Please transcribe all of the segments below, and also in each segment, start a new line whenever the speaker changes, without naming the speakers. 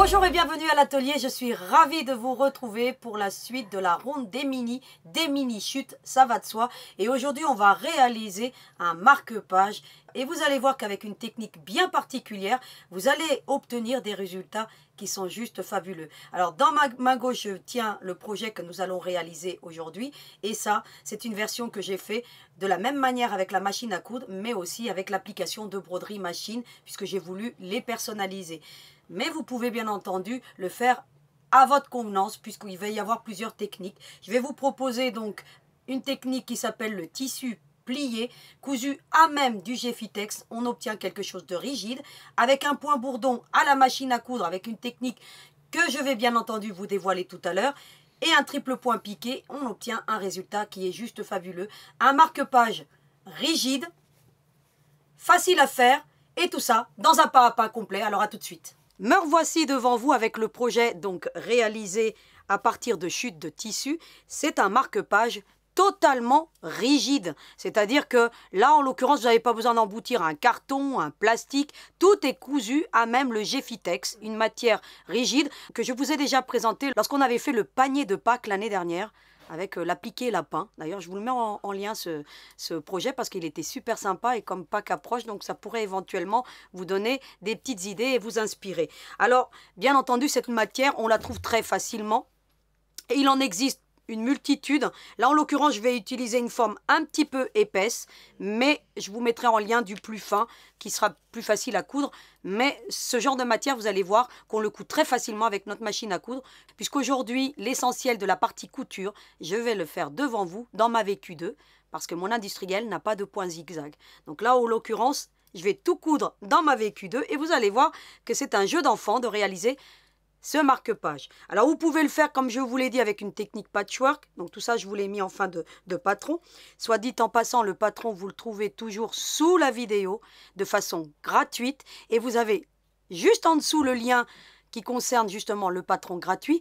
Bonjour et bienvenue à l'atelier, je suis ravie de vous retrouver pour la suite de la ronde des mini chutes, ça va de soi. Et aujourd'hui on va réaliser un marque-page et vous allez voir qu'avec une technique bien particulière, vous allez obtenir des résultats qui sont juste fabuleux. Alors dans ma main gauche, je tiens le projet que nous allons réaliser aujourd'hui. Et ça, c'est une version que j'ai fait de la même manière avec la machine à coudre, mais aussi avec l'application de broderie machine, puisque j'ai voulu les personnaliser. Mais vous pouvez bien entendu le faire à votre convenance, puisqu'il va y avoir plusieurs techniques. Je vais vous proposer donc une technique qui s'appelle le tissu plié, cousu à même du Geffitex. On obtient quelque chose de rigide, avec un point bourdon à la machine à coudre, avec une technique que je vais bien entendu vous dévoiler tout à l'heure, et un triple point piqué. On obtient un résultat qui est juste fabuleux. Un marque-page rigide, facile à faire, et tout ça dans un pas à pas complet. Alors à tout de suite. Me revoici devant vous avec le projet donc réalisé à partir de chutes de tissu. C'est un marque-page totalement rigide. C'est-à-dire que là, en l'occurrence, vous n'avez pas besoin d'emboutir un carton, un plastique. Tout est cousu à même le Geffitex, une matière rigide que je vous ai déjà présentée lorsqu'on avait fait le panier de Pâques l'année dernière, avec l'appliqué lapin. D'ailleurs, je vous le mets en lien ce projet parce qu'il était super sympa et comme Pâques approche, donc ça pourrait éventuellement vous donner des petites idées et vous inspirer. Alors, bien entendu, cette matière, on la trouve très facilement et il en existe une multitude. Là, en l'occurrence, je vais utiliser une forme un petit peu épaisse, mais je vous mettrai en lien du plus fin qui sera plus facile à coudre. Mais ce genre de matière, vous allez voir qu'on le coud très facilement avec notre machine à coudre, puisqu'aujourd'hui, l'essentiel de la partie couture, je vais le faire devant vous dans ma VQ2, parce que mon industriel n'a pas de point zigzag. Donc là, en l'occurrence, je vais tout coudre dans ma VQ2 et vous allez voir que c'est un jeu d'enfant de réaliser ce marque-page. Alors, vous pouvez le faire, comme je vous l'ai dit, avec une technique patchwork. Donc, tout ça, je vous l'ai mis en fin de patron. Soit dit en passant, le patron, vous le trouvez toujours sous la vidéo de façon gratuite. Et vous avez juste en dessous le lien qui concerne justement le patron gratuit,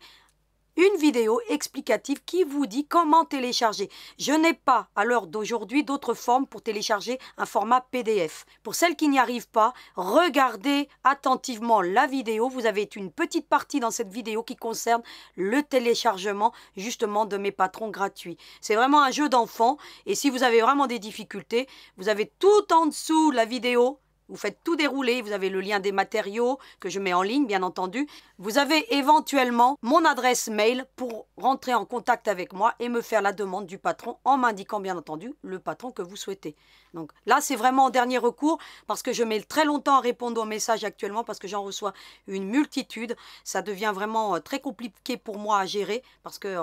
une vidéo explicative qui vous dit comment télécharger. Je n'ai pas, à l'heure d'aujourd'hui, d'autres formes pour télécharger un format PDF. Pour celles qui n'y arrivent pas, regardez attentivement la vidéo. Vous avez une petite partie dans cette vidéo qui concerne le téléchargement justement de mes patrons gratuits. C'est vraiment un jeu d'enfant et si vous avez vraiment des difficultés, vous avez tout en dessous la vidéo. Vous faites tout dérouler, vous avez le lien des matériaux que je mets en ligne, bien entendu. Vous avez éventuellement mon adresse mail pour rentrer en contact avec moi et me faire la demande du patron en m'indiquant, bien entendu, le patron que vous souhaitez. Donc là, c'est vraiment en dernier recours parce que je mets très longtemps à répondre aux messages actuellement parce que j'en reçois une multitude. Ça devient vraiment très compliqué pour moi à gérer parce que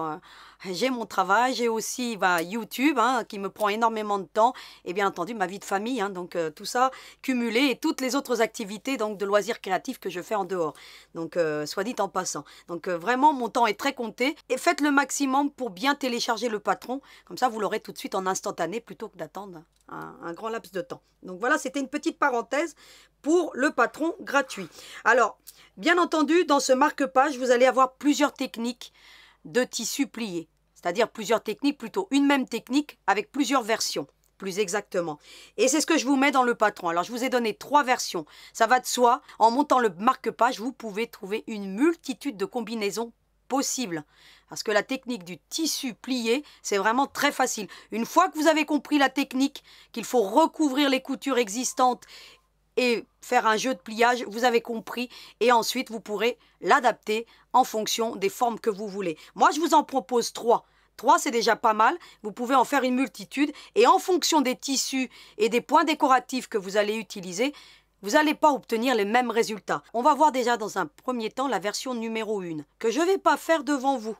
j'ai mon travail, j'ai aussi YouTube qui me prend énormément de temps et bien entendu ma vie de famille. Donc tout ça cumulé et toutes les autres activités donc, de loisirs créatifs que je fais en dehors. Donc, soit dit en passant. Donc, vraiment, mon temps est très compté. Et faites le maximum pour bien télécharger le patron. Comme ça, vous l'aurez tout de suite en instantané plutôt que d'attendre un grand laps de temps. Donc, voilà, c'était une petite parenthèse pour le patron gratuit. Alors, bien entendu, dans ce marque-page, vous allez avoir plusieurs techniques de tissu plié. C'est-à-dire plusieurs techniques, plutôt une même technique avec plusieurs versions. Plus exactement. Et c'est ce que je vous mets dans le patron. Alors, je vous ai donné 3 versions. Ça va de soi. En montant le marque-page, vous pouvez trouver une multitude de combinaisons possibles. Parce que la technique du tissu plié, c'est vraiment très facile. Une fois que vous avez compris la technique, qu'il faut recouvrir les coutures existantes et faire un jeu de pliage, vous avez compris. Et ensuite, vous pourrez l'adapter en fonction des formes que vous voulez. Moi, je vous en propose 3. 3, c'est déjà pas mal. Vous pouvez en faire une multitude. Et en fonction des tissus et des points décoratifs que vous allez utiliser, vous n'allez pas obtenir les mêmes résultats. On va voir déjà dans un premier temps la version numéro 1, que je ne vais pas faire devant vous.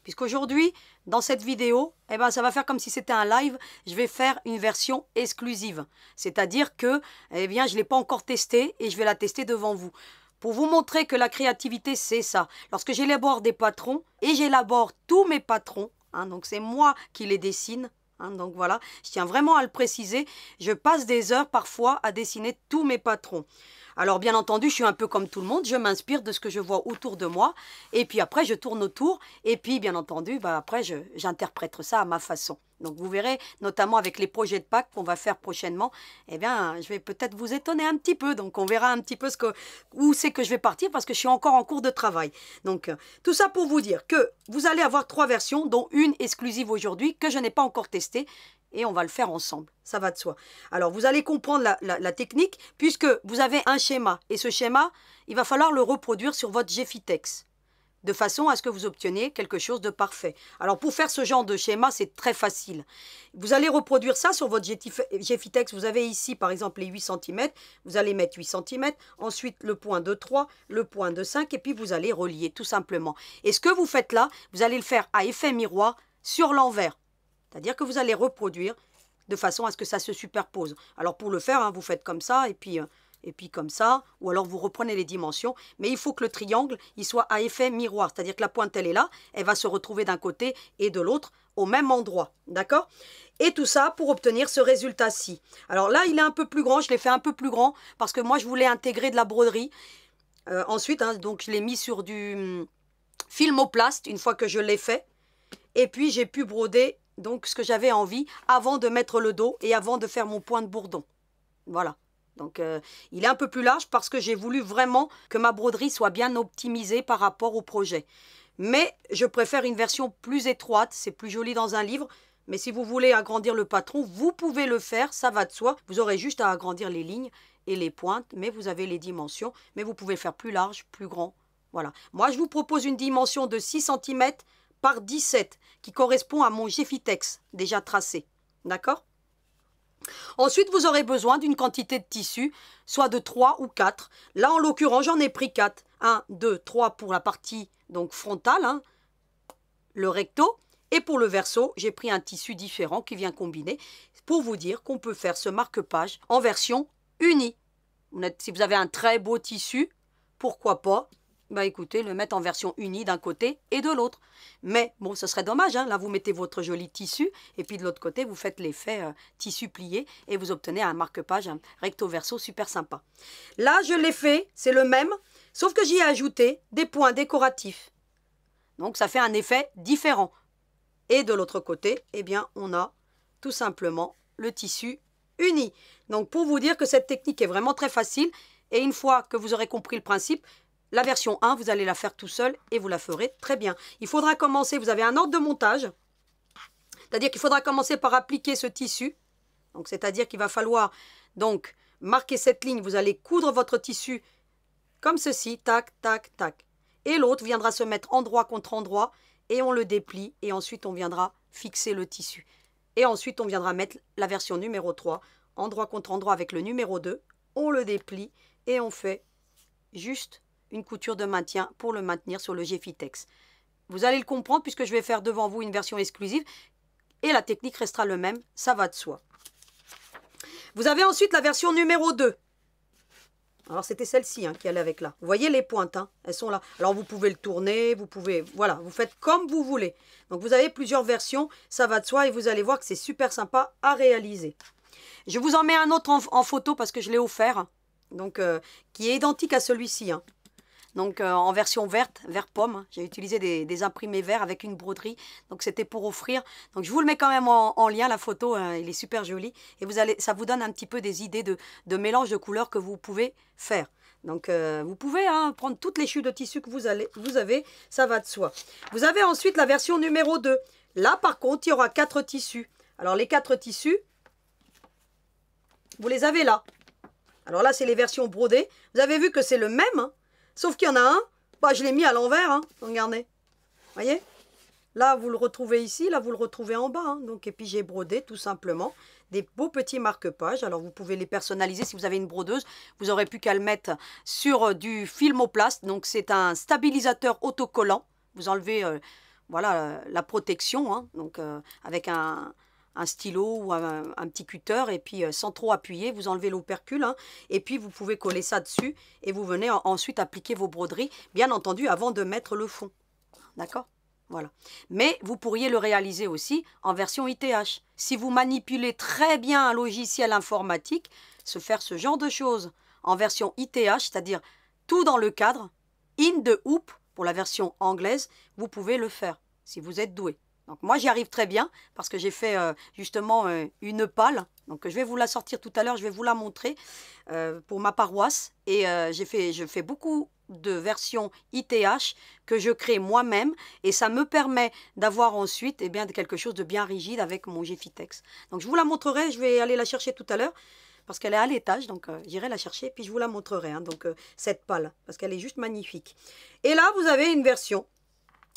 Puisqu'aujourd'hui, dans cette vidéo, ça va faire comme si c'était un live. Je vais faire une version exclusive. C'est-à-dire que je ne l'ai pas encore testée et je vais la tester devant vous. Pour vous montrer que la créativité, c'est ça. Lorsque j'élabore des patrons, et j'élabore tous mes patrons, donc c'est moi qui les dessine, donc voilà, je tiens vraiment à le préciser, je passe des heures parfois à dessiner tous mes patrons. Alors bien entendu, je suis un peu comme tout le monde, je m'inspire de ce que je vois autour de moi, et puis après je tourne autour, et puis bien entendu, après j'interprète ça à ma façon. Donc vous verrez, notamment avec les projets de Pâques qu'on va faire prochainement, eh bien je vais peut-être vous étonner un petit peu, donc on verra un petit peu où c'est que je vais partir, parce que je suis encore en cours de travail. Donc tout ça pour vous dire que vous allez avoir 3 versions, dont une exclusive aujourd'hui, que je n'ai pas encore testée, et on va le faire ensemble, ça va de soi. Alors vous allez comprendre la technique, puisque vous avez un schéma, et ce schéma, il va falloir le reproduire sur votre Geffitex, de façon à ce que vous obteniez quelque chose de parfait. Alors pour faire ce genre de schéma, c'est très facile. Vous allez reproduire ça sur votre Geffitex, vous avez ici par exemple les 8 cm, vous allez mettre 8 cm, ensuite le point de 3, le point de 5, et puis vous allez relier tout simplement. Et ce que vous faites là, vous allez le faire à effet miroir sur l'envers. C'est-à-dire que vous allez reproduire de façon à ce que ça se superpose. Alors pour le faire, vous faites comme ça, et puis comme ça, ou alors vous reprenez les dimensions, mais il faut que le triangle il soit à effet miroir, c'est-à-dire que la pointe elle est là, elle va se retrouver d'un côté et de l'autre au même endroit, d'accord? Et tout ça pour obtenir ce résultat-ci. Alors là, il est un peu plus grand, je l'ai fait un peu plus grand, parce que moi je voulais intégrer de la broderie. Ensuite, donc je l'ai mis sur du filmoplast, une fois que je l'ai fait, et puis j'ai pu broder donc ce que j'avais envie avant de mettre le dos et avant de faire mon point de bourdon. Voilà. Donc il est un peu plus large parce que j'ai voulu vraiment que ma broderie soit bien optimisée par rapport au projet. Mais je préfère une version plus étroite, c'est plus joli dans un livre. Mais si vous voulez agrandir le patron, vous pouvez le faire, ça va de soi. Vous aurez juste à agrandir les lignes et les pointes, mais vous avez les dimensions. Mais vous pouvez le faire plus large, plus grand. Voilà. Moi, je vous propose une dimension de 6 cm par 17 qui correspond à mon Geffitex déjà tracé. D'accord? Ensuite, vous aurez besoin d'une quantité de tissu, soit de 3 ou 4. Là, en l'occurrence, j'en ai pris 4. 1, 2, 3 pour la partie donc frontale, le recto. Et pour le verso, j'ai pris un tissu différent qui vient combiner pour vous dire qu'on peut faire ce marque-page en version unie. Si vous avez un très beau tissu, pourquoi pas écoutez, le mettre en version unie d'un côté et de l'autre. Mais bon, ce serait dommage, là vous mettez votre joli tissu et puis de l'autre côté vous faites l'effet tissu plié et vous obtenez un marque-page recto verso super sympa. Là je l'ai fait, c'est le même, sauf que j'y ai ajouté des points décoratifs. Donc ça fait un effet différent. Et de l'autre côté, eh bien on a tout simplement le tissu uni. Donc pour vous dire que cette technique est vraiment très facile et une fois que vous aurez compris le principe, la version 1, vous allez la faire tout seul et vous la ferez très bien. Il faudra commencer, vous avez un ordre de montage, c'est-à-dire qu'il faudra commencer par appliquer ce tissu. Donc c'est-à-dire qu'il va falloir donc marquer cette ligne, vous allez coudre votre tissu comme ceci, tac, tac, tac. Et l'autre viendra se mettre endroit contre endroit et on le déplie et ensuite on viendra fixer le tissu. Et ensuite on viendra mettre la version numéro 3, endroit contre endroit avec le numéro 2, on le déplie et on fait juste une couture de maintien pour le maintenir sur le Geffitex. Vous allez le comprendre puisque je vais faire devant vous une version exclusive et la technique restera le même, ça va de soi. Vous avez ensuite la version numéro 2. Alors c'était celle-ci qui allait avec là. Vous voyez les pointes, elles sont là. Alors vous pouvez le tourner, vous pouvez, voilà, vous faites comme vous voulez. Donc vous avez plusieurs versions, ça va de soi et vous allez voir que c'est super sympa à réaliser. Je vous en mets un autre en photo parce que je l'ai offert, donc qui est identique à celui-ci. Donc en version verte, vert pomme. J'ai utilisé des imprimés verts avec une broderie. Donc c'était pour offrir. Donc je vous le mets quand même en lien, la photo. Il est super joli. Et ça vous donne un petit peu des idées de mélange de couleurs que vous pouvez faire. Donc vous pouvez prendre toutes les chutes de tissu que vous avez. Ça va de soi. Vous avez ensuite la version numéro 2. Là par contre, il y aura 4 tissus. Alors les 4 tissus, vous les avez là. Alors là, c'est les versions brodées. Vous avez vu que c'est le même, sauf qu'il y en a un, je l'ai mis à l'envers, regardez. Voyez? Là, vous le retrouvez ici, là, vous le retrouvez en bas. Donc, et puis, j'ai brodé tout simplement des beaux petits marque-pages. Alors, vous pouvez les personnaliser. Si vous avez une brodeuse, vous n'aurez plus qu'à le mettre sur du filmoplast. Donc, c'est un stabilisateur autocollant. Vous enlevez voilà, la protection, donc avec un stylo ou un petit cutter et puis sans trop appuyer, vous enlevez l'opercule et puis vous pouvez coller ça dessus et vous venez ensuite appliquer vos broderies, bien entendu avant de mettre le fond. D'accord? Voilà. Mais vous pourriez le réaliser aussi en version ITH. Si vous manipulez très bien un logiciel informatique, se faire ce genre de choses en version ITH, c'est-à-dire tout dans le cadre, in the hoop, pour la version anglaise, vous pouvez le faire si vous êtes doué. Donc moi j'y arrive très bien parce que j'ai fait justement une pâle. Donc je vais vous la sortir tout à l'heure, je vais vous la montrer pour ma paroisse. Et je fais beaucoup de versions ITH que je crée moi-même et ça me permet d'avoir ensuite eh bien, quelque chose de bien rigide avec mon Geffitex. Donc je vous la montrerai, je vais aller la chercher tout à l'heure parce qu'elle est à l'étage, donc j'irai la chercher puis je vous la montrerai, hein, donc cette pâle, parce qu'elle est juste magnifique. Et là vous avez une version.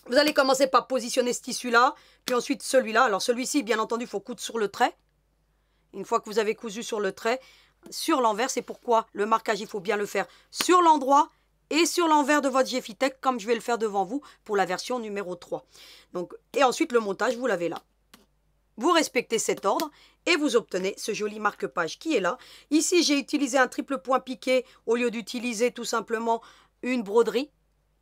Vous allez commencer par positionner ce tissu-là, puis ensuite celui-là. Alors celui-ci, bien entendu, il faut coudre sur le trait. Une fois que vous avez cousu sur le trait, sur l'envers, c'est pourquoi le marquage, il faut bien le faire sur l'endroit et sur l'envers de votre Geffitex, comme je vais le faire devant vous pour la version numéro 3. Donc, et ensuite, le montage, vous l'avez là. Vous respectez cet ordre et vous obtenez ce joli marque-page qui est là. Ici, j'ai utilisé un triple point piqué au lieu d'utiliser tout simplement une broderie.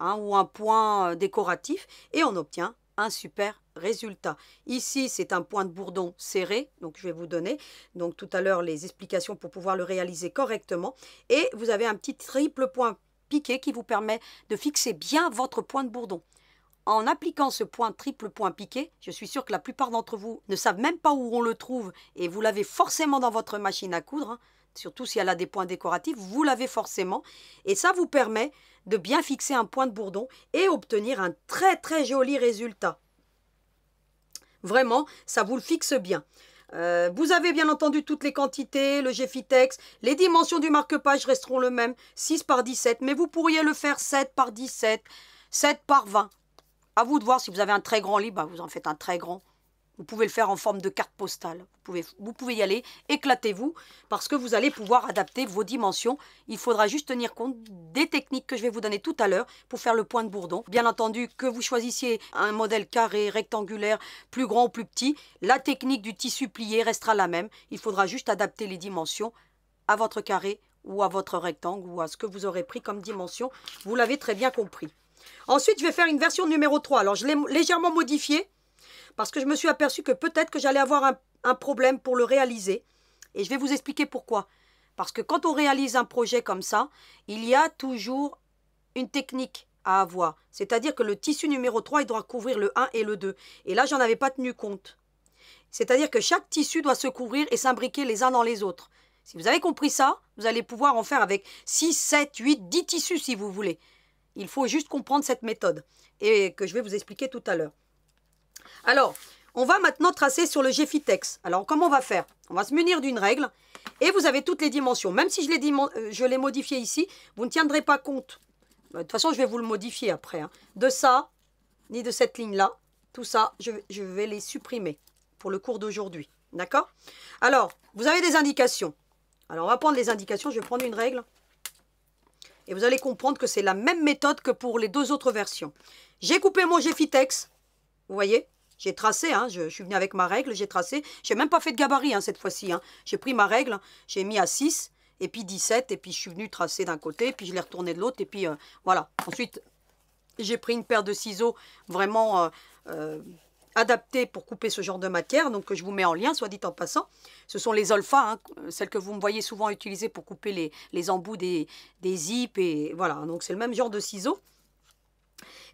Hein, ou un point décoratif et on obtient un super résultat. Ici, c'est un point de bourdon serré, donc je vais vous donner donc tout à l'heure les explications pour pouvoir le réaliser correctement. Et vous avez un petit triple point piqué qui vous permet de fixer bien votre point de bourdon. En appliquant ce point triple point piqué, je suis sûre que la plupart d'entre vous ne savent même pas où on le trouve et vous l'avez forcément dans votre machine à coudre, hein. Surtout si elle a des points décoratifs, vous l'avez forcément. Et ça vous permet de bien fixer un point de bourdon et obtenir un très très joli résultat. Vraiment, ça vous le fixe bien. Vous avez bien entendu toutes les quantités, le Geffitex, les dimensions du marque-page resteront le même, 6 par 17, mais vous pourriez le faire 7 par 17, 7 par 20. À vous de voir, si vous avez un très grand livre, bah vous en faites un très grand. Vous pouvez le faire en forme de carte postale. Vous pouvez y aller, éclatez-vous, parce que vous allez pouvoir adapter vos dimensions. Il faudra juste tenir compte des techniques que je vais vous donner tout à l'heure pour faire le point de bourdon. Bien entendu, que vous choisissiez un modèle carré, rectangulaire, plus grand ou plus petit, la technique du tissu plié restera la même. Il faudra juste adapter les dimensions à votre carré ou à votre rectangle ou à ce que vous aurez pris comme dimension. Vous l'avez très bien compris. Ensuite, je vais faire une version numéro 3. Alors, je l'ai légèrement modifiée, parce que je me suis aperçue que peut-être que j'allais avoir un problème pour le réaliser. Et je vais vous expliquer pourquoi. Parce que quand on réalise un projet comme ça, il y a toujours une technique à avoir. C'est-à-dire que le tissu numéro 3, il doit couvrir le 1 et le 2. Et là, j'en avais pas tenu compte. C'est-à-dire que chaque tissu doit se couvrir et s'imbriquer les uns dans les autres. Si vous avez compris ça, vous allez pouvoir en faire avec 6, 7, 8, 10 tissus si vous voulez. Il faut juste comprendre cette méthode et que je vais vous expliquer tout à l'heure. Alors, on va maintenant tracer sur le Geffitex. Alors, comment on va faire? On va se munir d'une règle et vous avez toutes les dimensions. Même si je l'ai modifié ici, vous ne tiendrez pas compte. De toute façon, je vais vous le modifier après. Hein. De ça, ni de cette ligne-là. Tout ça, je vais les supprimer pour le cours d'aujourd'hui. D'accord? Alors, vous avez des indications. Alors, on va prendre les indications. Je vais prendre une règle. Et vous allez comprendre que c'est la même méthode que pour les deux autres versions. J'ai coupé mon Geffitex. Vous voyez? J'ai tracé, hein, je suis venue avec ma règle, j'ai tracé. Je n'ai même pas fait de gabarit hein, cette fois-ci. Hein. J'ai pris ma règle, j'ai mis à 6, et puis 17, et puis je suis venue tracer d'un côté, puis je l'ai retourné de l'autre, et puis voilà. Ensuite, j'ai pris une paire de ciseaux vraiment adaptés pour couper ce genre de matière, donc que je vous mets en lien, soit dit en passant. Ce sont les Olfa, hein, celles que vous me voyez souvent utiliser pour couper les embouts des zips, et voilà. Donc c'est le même genre de ciseaux.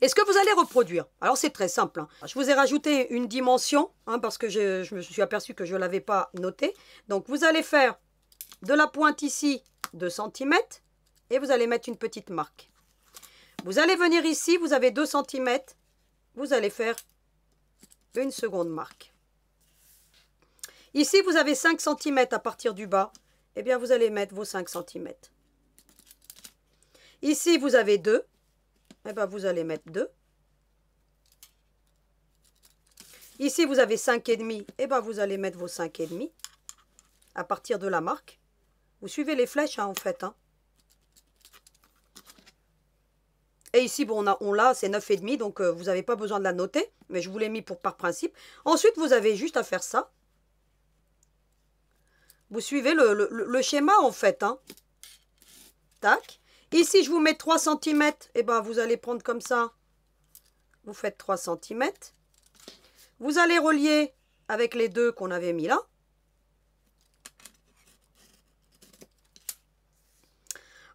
Et ce que vous allez reproduire, alors c'est très simple. Hein. Je vous ai rajouté une dimension, hein, parce que je me suis aperçu que je ne l'avais pas noté. Donc vous allez faire de la pointe ici 2 cm et vous allez mettre une petite marque. Vous allez venir ici, vous avez 2 cm, vous allez faire une seconde marque. Ici vous avez 5 cm à partir du bas, et bien vous allez mettre vos 5 cm. Ici vous avez 2. Eh bien, vous allez mettre 2. Ici, vous avez 5,5. Eh bien, vous allez mettre vos 5,5 à partir de la marque. Vous suivez les flèches, hein, en fait. Hein. Et ici, bon, on l'a, c'est 9,5. Donc, vous n'avez pas besoin de la noter. Mais je vous l'ai mis par principe. Ensuite, vous avez juste à faire ça. Vous suivez le schéma, en fait. Hein. Tac. Ici, je vous mets 3 cm. Eh bien, vous allez prendre comme ça. Vous faites 3 cm. Vous allez relier avec les deux qu'on avait mis là.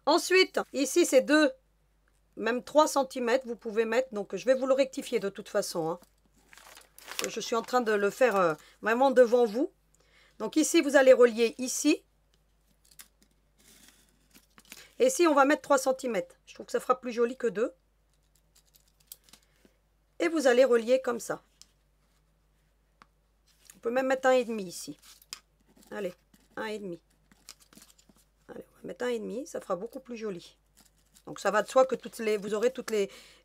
Ensuite, ici c'est 2, même 3 cm, vous pouvez mettre. Donc je vais vous le rectifier de toute façon, hein. Je suis en train de le faire vraiment devant vous. Donc ici, vous allez relier ici. Et ici, on va mettre 3 cm. Je trouve que ça fera plus joli que 2. Et vous allez relier comme ça. On peut même mettre 1,5 ici. Allez, 1,5. Allez, on va mettre 1,5, ça fera beaucoup plus joli. Donc ça va de soi que vous aurez toutes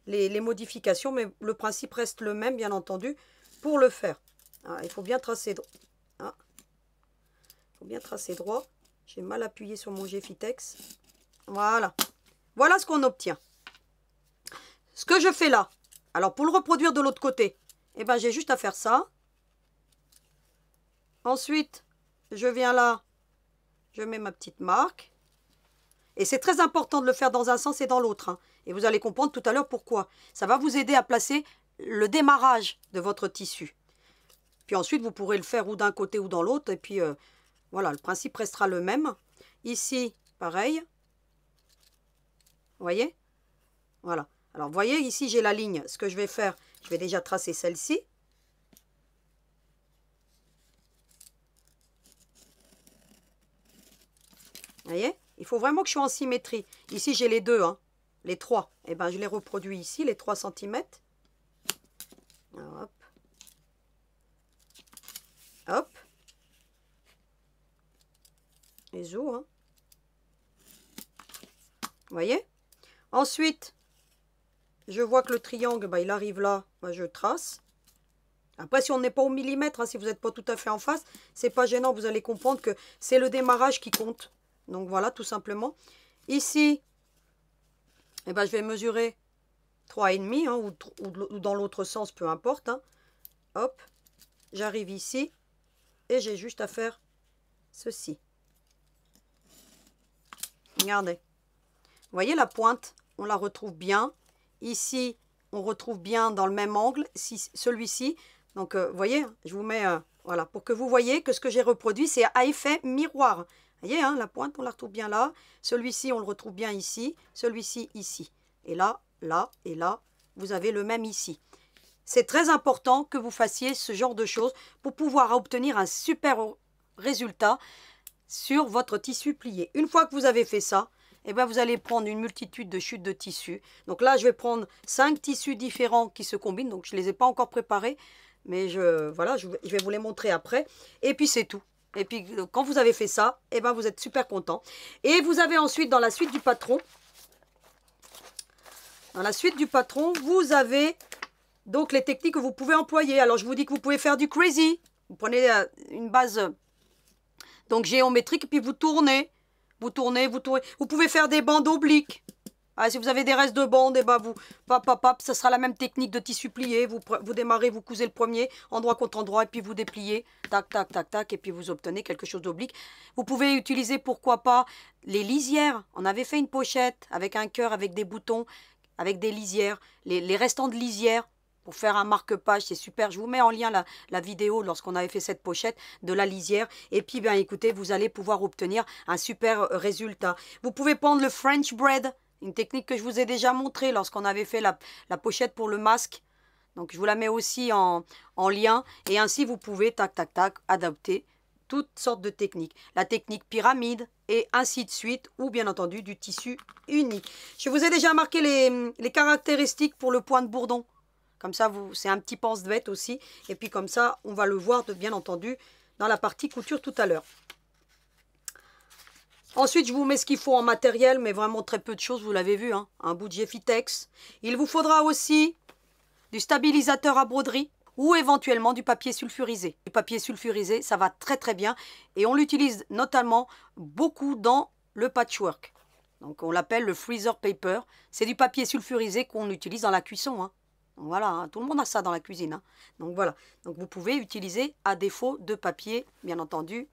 les modifications, mais le principe reste le même, bien entendu, pour le faire. Ah, il faut bien tracer droit. Ah, il faut bien tracer droit. J'ai mal appuyé sur mon Geffitex. Voilà. Voilà ce qu'on obtient. Ce que je fais là. Alors pour le reproduire de l'autre côté, eh ben, j'ai juste à faire ça. Ensuite, je viens là, je mets ma petite marque. Et c'est très important de le faire dans un sens et dans l'autre, hein. Et vous allez comprendre tout à l'heure pourquoi. Ça va vous aider à placer le démarrage de votre tissu. Puis ensuite, vous pourrez le faire ou d'un côté ou dans l'autre. Et puis, voilà, le principe restera le même. Ici, pareil. Vous voyez? Voilà. Alors, vous voyez, ici, j'ai la ligne. Ce que je vais faire, je vais déjà tracer celle-ci. Vous voyez? Il faut vraiment que je sois en symétrie. Ici, j'ai les deux, hein, les 3. Et ben, je les reproduis ici, les 3 cm. Hop. Hop. Et zo, hein. Vous voyez? Ensuite, je vois que le triangle, bah, il arrive là. Moi, je trace. Après, si on n'est pas au millimètre, hein, si vous n'êtes pas tout à fait en face, c'est pas gênant. Vous allez comprendre que c'est le démarrage qui compte. Donc voilà, tout simplement. Ici, eh ben, je vais mesurer 3,5, hein, ou dans l'autre sens, peu importe, hein. Hop, j'arrive ici et j'ai juste à faire ceci. Regardez. Vous voyez la pointe, on la retrouve bien. Ici, on retrouve bien dans le même angle, celui-ci. Donc, vous voyez, je vous mets, voilà, pour que vous voyez que ce que j'ai reproduit, c'est à effet miroir. Vous voyez, hein, la pointe, on la retrouve bien là. Celui-ci, on le retrouve bien ici. Celui-ci, ici. Et là, là et là, vous avez le même ici. C'est très important que vous fassiez ce genre de choses pour pouvoir obtenir un super résultat sur votre tissu plié. Une fois que vous avez fait ça, eh ben vous allez prendre une multitude de chutes de tissus. Donc là, je vais prendre 5 tissus différents qui se combinent. Donc, je ne les ai pas encore préparés. Mais voilà, je vais vous les montrer après. Et puis, c'est tout. Et puis, quand vous avez fait ça, eh ben, vous êtes super content. Et vous avez ensuite, dans la suite du patron, vous avez donc les techniques que vous pouvez employer. Alors, je vous dis que vous pouvez faire du crazy. Vous prenez une base donc géométrique et puis vous tournez. Vous tournez, vous tournez. Vous pouvez faire des bandes obliques. Ah, si vous avez des restes de bandes, eh ben ça sera la même technique de tissu plié. Vous démarrez, vous cousez le premier, endroit contre endroit, et puis vous dépliez, tac, tac, tac, tac, et puis vous obtenez quelque chose d'oblique. Vous pouvez utiliser, pourquoi pas, les lisières. On avait fait une pochette avec un cœur, avec des boutons, avec des lisières. Les restants de lisières pour faire un marque-page, c'est super. Je vous mets en lien la vidéo lorsqu'on avait fait cette pochette de la lisière. Et puis, bien, écoutez, vous allez pouvoir obtenir un super résultat. Vous pouvez prendre le French bread. Une technique que je vous ai déjà montrée lorsqu'on avait fait la pochette pour le masque. Donc, je vous la mets aussi en lien. Et ainsi, vous pouvez, tac, tac, tac, adapter toutes sortes de techniques. La technique pyramide et ainsi de suite. Ou bien entendu, du tissu uni. Je vous ai déjà marqué les caractéristiques pour le point de bourdon. Comme ça, c'est un petit pense-bête aussi. Et puis comme ça, on va le voir, bien entendu, dans la partie couture tout à l'heure. Ensuite, je vous mets ce qu'il faut en matériel, mais vraiment très peu de choses, vous l'avez vu, hein, un bout de Geffitex. Il vous faudra aussi du stabilisateur à broderie ou éventuellement du papier sulfurisé. Du papier sulfurisé, ça va très très bien et on l'utilise notamment beaucoup dans le patchwork. Donc on l'appelle le freezer paper. C'est du papier sulfurisé qu'on utilise dans la cuisson, hein. Donc voilà, hein, tout le monde a ça dans la cuisine, hein. Donc voilà, donc vous pouvez utiliser à défaut de papier, bien entendu,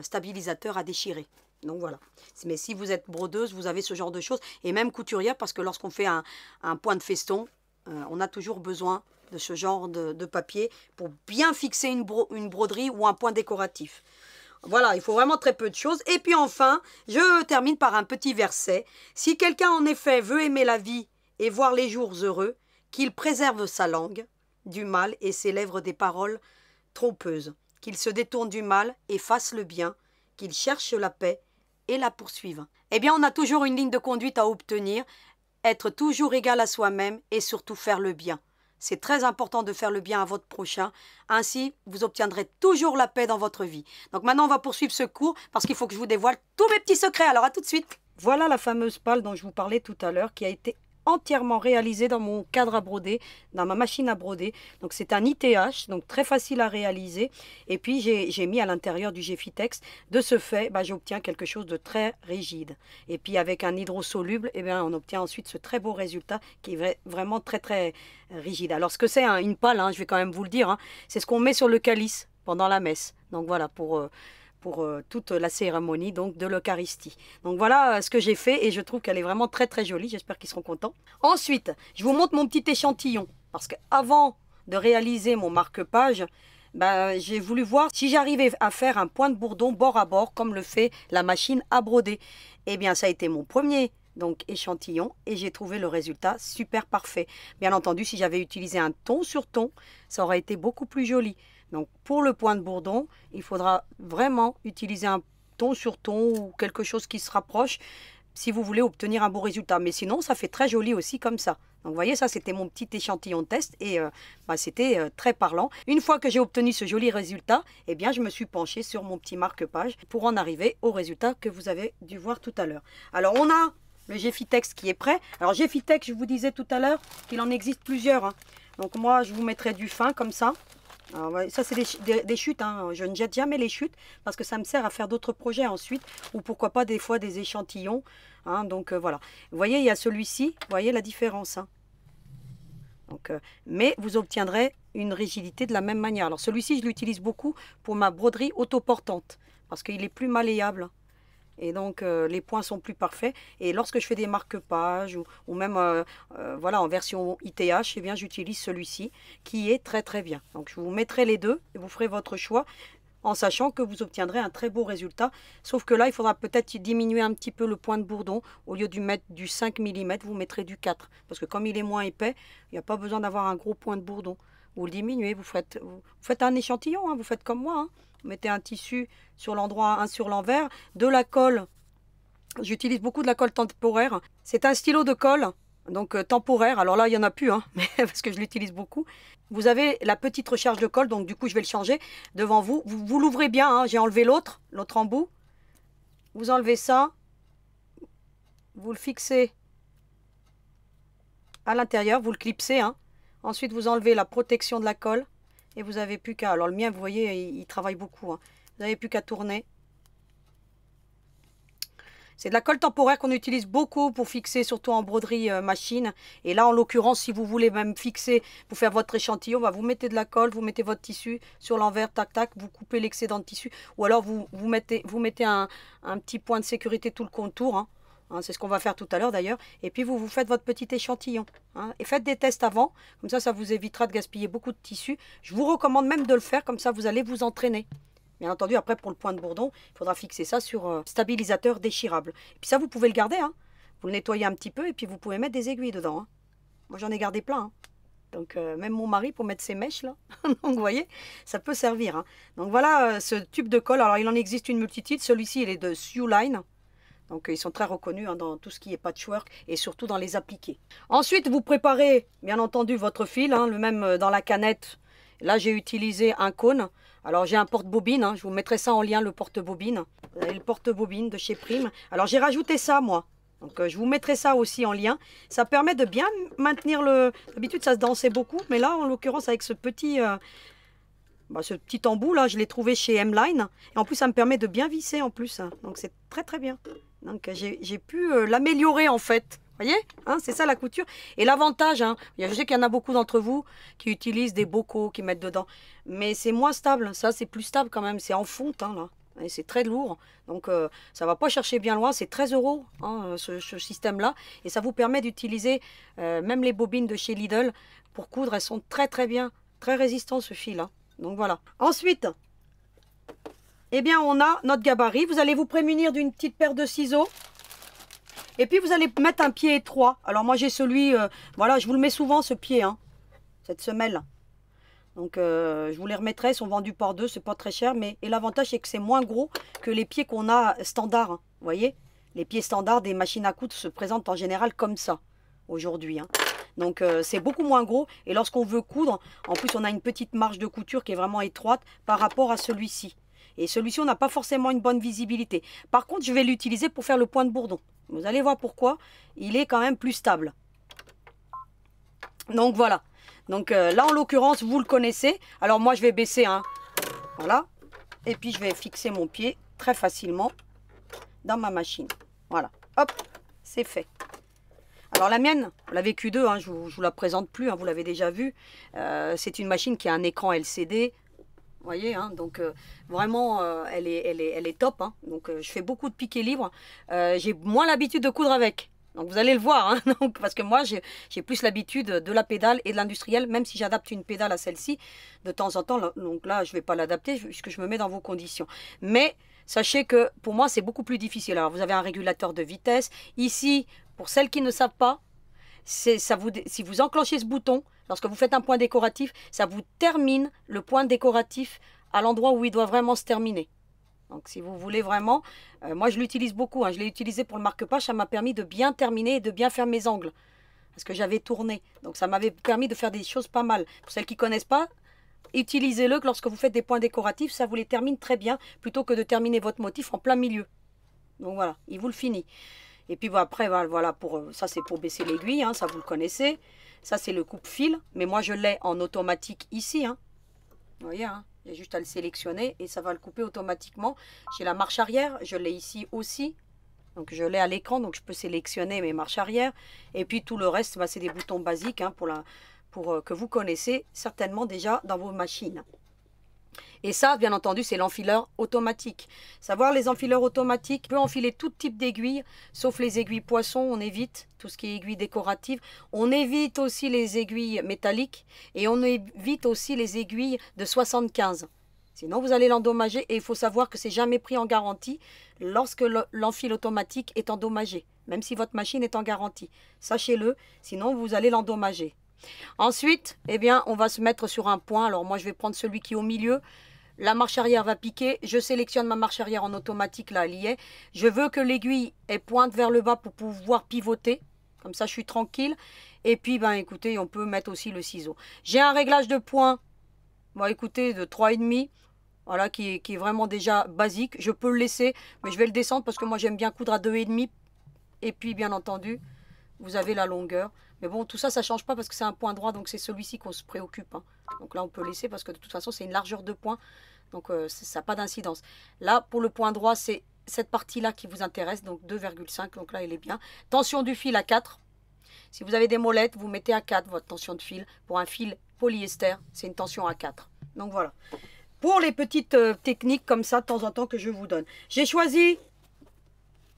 stabilisateur à déchirer. Donc voilà. Mais si vous êtes brodeuse, vous avez ce genre de choses. Et même couturière, parce que lorsqu'on fait un point de feston, on a toujours besoin de ce genre de papier pour bien fixer une broderie ou un point décoratif. Voilà, il faut vraiment très peu de choses. Et puis enfin, je termine par un petit verset. Si quelqu'un en effet veut aimer la vie et voir les jours heureux, qu'il préserve sa langue du mal et ses lèvres des paroles trompeuses, qu'il se détourne du mal et fasse le bien, qu'il cherche la paix et la poursuive. Eh bien, on a toujours une ligne de conduite à obtenir, être toujours égal à soi-même et surtout faire le bien. C'est très important de faire le bien à votre prochain. Ainsi, vous obtiendrez toujours la paix dans votre vie. Donc maintenant, on va poursuivre ce cours parce qu'il faut que je vous dévoile tous mes petits secrets. Alors, à tout de suite. Voilà la fameuse palle dont je vous parlais tout à l'heure qui a été entièrement réalisée dans mon cadre à broder, dans ma machine à broder. Donc c'est un ITH, donc très facile à réaliser. Et puis j'ai mis à l'intérieur du Geffitex. De ce fait, j'obtiens quelque chose de très rigide. Et puis avec un hydrosoluble, on obtient ensuite ce très beau résultat qui est vraiment très très rigide. Alors ce que c'est une palle, je vais quand même vous le dire, c'est ce qu'on met sur le calice pendant la messe. Donc voilà, pour toute la cérémonie donc de l'Eucharistie. Donc voilà ce que j'ai fait et je trouve qu'elle est vraiment très très jolie. J'espère qu'ils seront contents. Ensuite, je vous montre mon petit échantillon parce qu'avant de réaliser mon marque-page, j'ai voulu voir si j'arrivais à faire un point de bourdon bord à bord comme le fait la machine à broder. Eh bien, ça a été mon premier échantillon et j'ai trouvé le résultat super parfait. Bien entendu, si j'avais utilisé un ton sur ton, ça aurait été beaucoup plus joli. Donc pour le point de bourdon, il faudra vraiment utiliser un ton sur ton ou quelque chose qui se rapproche si vous voulez obtenir un beau résultat. Mais sinon, ça fait très joli aussi comme ça. Donc vous voyez, ça c'était mon petit échantillon test et c'était très parlant. Une fois que j'ai obtenu ce joli résultat, eh bien je me suis penchée sur mon petit marque-page pour en arriver au résultat que vous avez dû voir tout à l'heure. Alors on a le Geffitex qui est prêt. Alors Geffitex, je vous disais tout à l'heure qu'il en existe plusieurs. Donc moi, je vous mettrai du fin comme ça. Alors, ça c'est des chutes, je ne jette jamais les chutes parce que ça me sert à faire d'autres projets ensuite ou pourquoi pas des fois des échantillons. Donc voilà, vous voyez il y a celui-ci, vous voyez la différence. Donc, mais vous obtiendrez une rigidité de la même manière. Alors celui-ci je l'utilise beaucoup pour ma broderie autoportante parce qu'il est plus malléable. Et donc les points sont plus parfaits. Et lorsque je fais des marque-pages ou même voilà, en version ITH, eh bien j'utilise celui-ci qui est très très bien. Donc je vous mettrai les deux et vous ferez votre choix en sachant que vous obtiendrez un très beau résultat. Sauf que là, il faudra peut-être diminuer un petit peu le point de bourdon. Au lieu de mettre du 5 mm, vous mettrez du 4. Parce que comme il est moins épais, il n'y a pas besoin d'avoir un gros point de bourdon. Vous le diminuez, vous faites un échantillon, vous faites comme moi. Vous mettez un tissu sur l'endroit, un sur l'envers, de la colle. J'utilise beaucoup de la colle temporaire. C'est un stylo de colle, donc temporaire. Alors là, il n'y en a plus, mais parce que je l'utilise beaucoup. Vous avez la petite recharge de colle, donc du coup, je vais le changer devant vous. Vous l'ouvrez bien, j'ai enlevé l'autre embout. Vous enlevez ça. Vous le fixez à l'intérieur, vous le clipsez. Ensuite, vous enlevez la protection de la colle. Et vous n'avez plus qu'à... Alors le mien, vous voyez, il travaille beaucoup. Vous n'avez plus qu'à tourner. C'est de la colle temporaire qu'on utilise beaucoup pour fixer, surtout en broderie machine. Et là, en l'occurrence, si vous voulez même fixer pour faire votre échantillon, vous mettez de la colle, vous mettez votre tissu sur l'envers, tac, tac, vous coupez l'excédent de tissu. Ou alors, vous mettez un petit point de sécurité tout le contour. C'est ce qu'on va faire tout à l'heure d'ailleurs. Et puis vous faites votre petit échantillon. Et faites des tests avant. Comme ça vous évitera de gaspiller beaucoup de tissu. Je vous recommande même de le faire. Comme ça, vous allez vous entraîner. Bien entendu, après pour le point de bourdon, il faudra fixer ça sur stabilisateur déchirable. Et puis ça, vous pouvez le garder. Vous le nettoyez un petit peu et puis vous pouvez mettre des aiguilles dedans. Moi, j'en ai gardé plein. Donc même mon mari pour mettre ses mèches là. Donc vous voyez, ça peut servir. Donc voilà ce tube de colle. Alors il en existe une multitude. Celui-ci, il est de Siuline. Donc ils sont très reconnus dans tout ce qui est patchwork et surtout dans les appliqués. Ensuite, vous préparez bien entendu votre fil, le même dans la canette. Là, j'ai utilisé un cône. Alors j'ai un porte-bobine, je vous mettrai ça en lien, le porte-bobine. Vous avez le porte-bobine de chez Prime. Alors j'ai rajouté ça moi. Donc je vous mettrai ça aussi en lien. Ça permet de bien maintenir le... D'habitude ça se dansait beaucoup, mais là en l'occurrence avec ce petit embout là, je l'ai trouvé chez M-Line. Et en plus ça me permet de bien visser en plus. Donc c'est très très bien. Donc j'ai pu l'améliorer en fait. Vous voyez, c'est ça la couture. Et l'avantage, je sais qu'il y en a beaucoup d'entre vous qui utilisent des bocaux, qui mettent dedans. Mais c'est moins stable. Ça, c'est plus stable quand même. C'est en fonte, là. Et c'est très lourd. Donc, ça ne va pas chercher bien loin. C'est 13 €, ce système-là. Et ça vous permet d'utiliser même les bobines de chez Lidl pour coudre. Elles sont très, très bien. Très résistantes, ce fil. Donc, voilà. Ensuite, eh bien, on a notre gabarit. Vous allez vous prémunir d'une petite paire de ciseaux. Et puis, vous allez mettre un pied étroit. Alors, moi, j'ai celui... voilà, je vous le mets souvent, ce pied, hein, cette semelle. Donc, je vous les remettrai. Ils sont vendus par deux. C'est pas très cher. Mais et l'avantage, c'est que c'est moins gros que les pieds qu'on a standards. Hein, vous voyez? Les pieds standards des machines à coudre se présentent en général comme ça, aujourd'hui. Hein. Donc, c'est beaucoup moins gros. Et lorsqu'on veut coudre, en plus, on a une petite marge de couture qui est vraiment étroite par rapport à celui-ci. Et celui-ci, on n'a pas forcément une bonne visibilité. Par contre, je vais l'utiliser pour faire le point de bourdon. Vous allez voir pourquoi. Il est quand même plus stable. Donc, voilà. Donc, là, en l'occurrence, vous le connaissez. Alors, moi, je vais baisser. Hein. Voilà. Et puis, je vais fixer mon pied très facilement dans ma machine. Voilà. Hop, c'est fait. Alors la mienne, la VQ2, hein, je ne vous la présente plus, hein, vous l'avez déjà vu. C'est une machine qui a un écran LCD. Vous voyez, hein, donc vraiment, elle est top. Hein, donc je fais beaucoup de piquets libres. J'ai moins l'habitude de coudre avec. Donc vous allez le voir, hein, donc, parce que moi j'ai plus l'habitude de la pédale et de l'industriel, même si j'adapte une pédale à celle-ci de temps en temps. Donc là, je ne vais pas l'adapter puisque je me mets dans vos conditions. Mais sachez que pour moi, c'est beaucoup plus difficile. Alors vous avez un régulateur de vitesse. Ici, pour celles qui ne savent pas, si vous enclenchez ce bouton, lorsque vous faites un point décoratif, ça vous termine le point décoratif à l'endroit où il doit vraiment se terminer. Donc si vous voulez vraiment, moi je l'utilise beaucoup, hein, je l'ai utilisé pour le marque-page, ça m'a permis de bien terminer et de bien faire mes angles. Parce que j'avais tourné, donc ça m'avait permis de faire des choses pas mal. Pour celles qui ne connaissent pas, utilisez-le lorsque vous faites des points décoratifs, ça vous les termine très bien, plutôt que de terminer votre motif en plein milieu. Donc voilà, il vous le finit. Et puis après, voilà, ça c'est pour baisser l'aiguille, hein, ça vous le connaissez. Ça c'est le coupe-fil, mais moi je l'ai en automatique ici. Hein. Vous voyez, hein, j'ai juste à le sélectionner et ça va le couper automatiquement. J'ai la marche arrière, je l'ai ici aussi. Donc je l'ai à l'écran, donc je peux sélectionner mes marches arrière. Et puis tout le reste, bah, c'est des boutons basiques hein, que vous connaissez certainement déjà dans vos machines. Et ça, bien entendu, c'est l'enfileur automatique. Savoir les enfileurs automatiques, on peut enfiler tout type d'aiguilles, sauf les aiguilles poisson, on évite tout ce qui est aiguilles décoratives. On évite aussi les aiguilles métalliques et on évite aussi les aiguilles de 75. Sinon, vous allez l'endommager et il faut savoir que c'est jamais pris en garantie lorsque l'enfil automatique est endommagé, même si votre machine est en garantie. Sachez-le, sinon vous allez l'endommager. Ensuite, eh bien, on va se mettre sur un point. Alors moi, je vais prendre celui qui est au milieu. La marche arrière va piquer. Je sélectionne ma marche arrière en automatique. Là, elle y est. Je veux que l'aiguille pointe vers le bas pour pouvoir pivoter. Comme ça, je suis tranquille. Et puis, ben, écoutez, on peut mettre aussi le ciseau. J'ai un réglage de point, bon, écoutez, de 3,5. Voilà, qui est vraiment déjà basique. Je peux le laisser, mais je vais le descendre parce que moi, j'aime bien coudre à 2,5. Et puis, bien entendu, vous avez la longueur. Mais bon, tout ça, ça ne change pas parce que c'est un point droit, donc c'est celui-ci qu'on se préoccupe. Hein. Donc là, on peut laisser parce que de toute façon, c'est une largeur de point. Donc, ça n'a pas d'incidence. Là, pour le point droit, c'est cette partie-là qui vous intéresse, donc 2,5. Donc là, il est bien. Tension du fil à 4. Si vous avez des molettes, vous mettez à 4 votre tension de fil. Pour un fil polyester, c'est une tension à 4. Donc voilà. Pour les petites techniques comme ça, de temps en temps, que je vous donne. J'ai choisi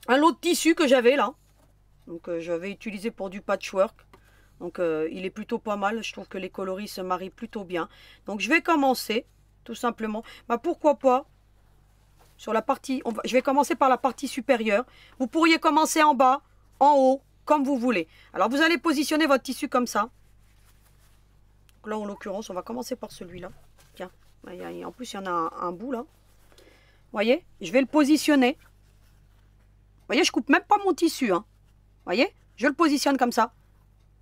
un lot de tissu que j'avais là. Donc j'avais utilisé pour du patchwork. Donc il est plutôt pas mal. Je trouve que les coloris se marient plutôt bien. Donc je vais commencer tout simplement. Bah, pourquoi pas sur la partie. Je vais commencer par la partie supérieure. Vous pourriez commencer en bas, en haut, comme vous voulez. Alors vous allez positionner votre tissu comme ça. Donc, là en l'occurrence, on va commencer par celui-là. Tiens, en plus il y en a un bout là. Vous voyez, je vais le positionner. Vous voyez, je coupe même pas mon tissu. Hein. Vous voyez, je le positionne comme ça.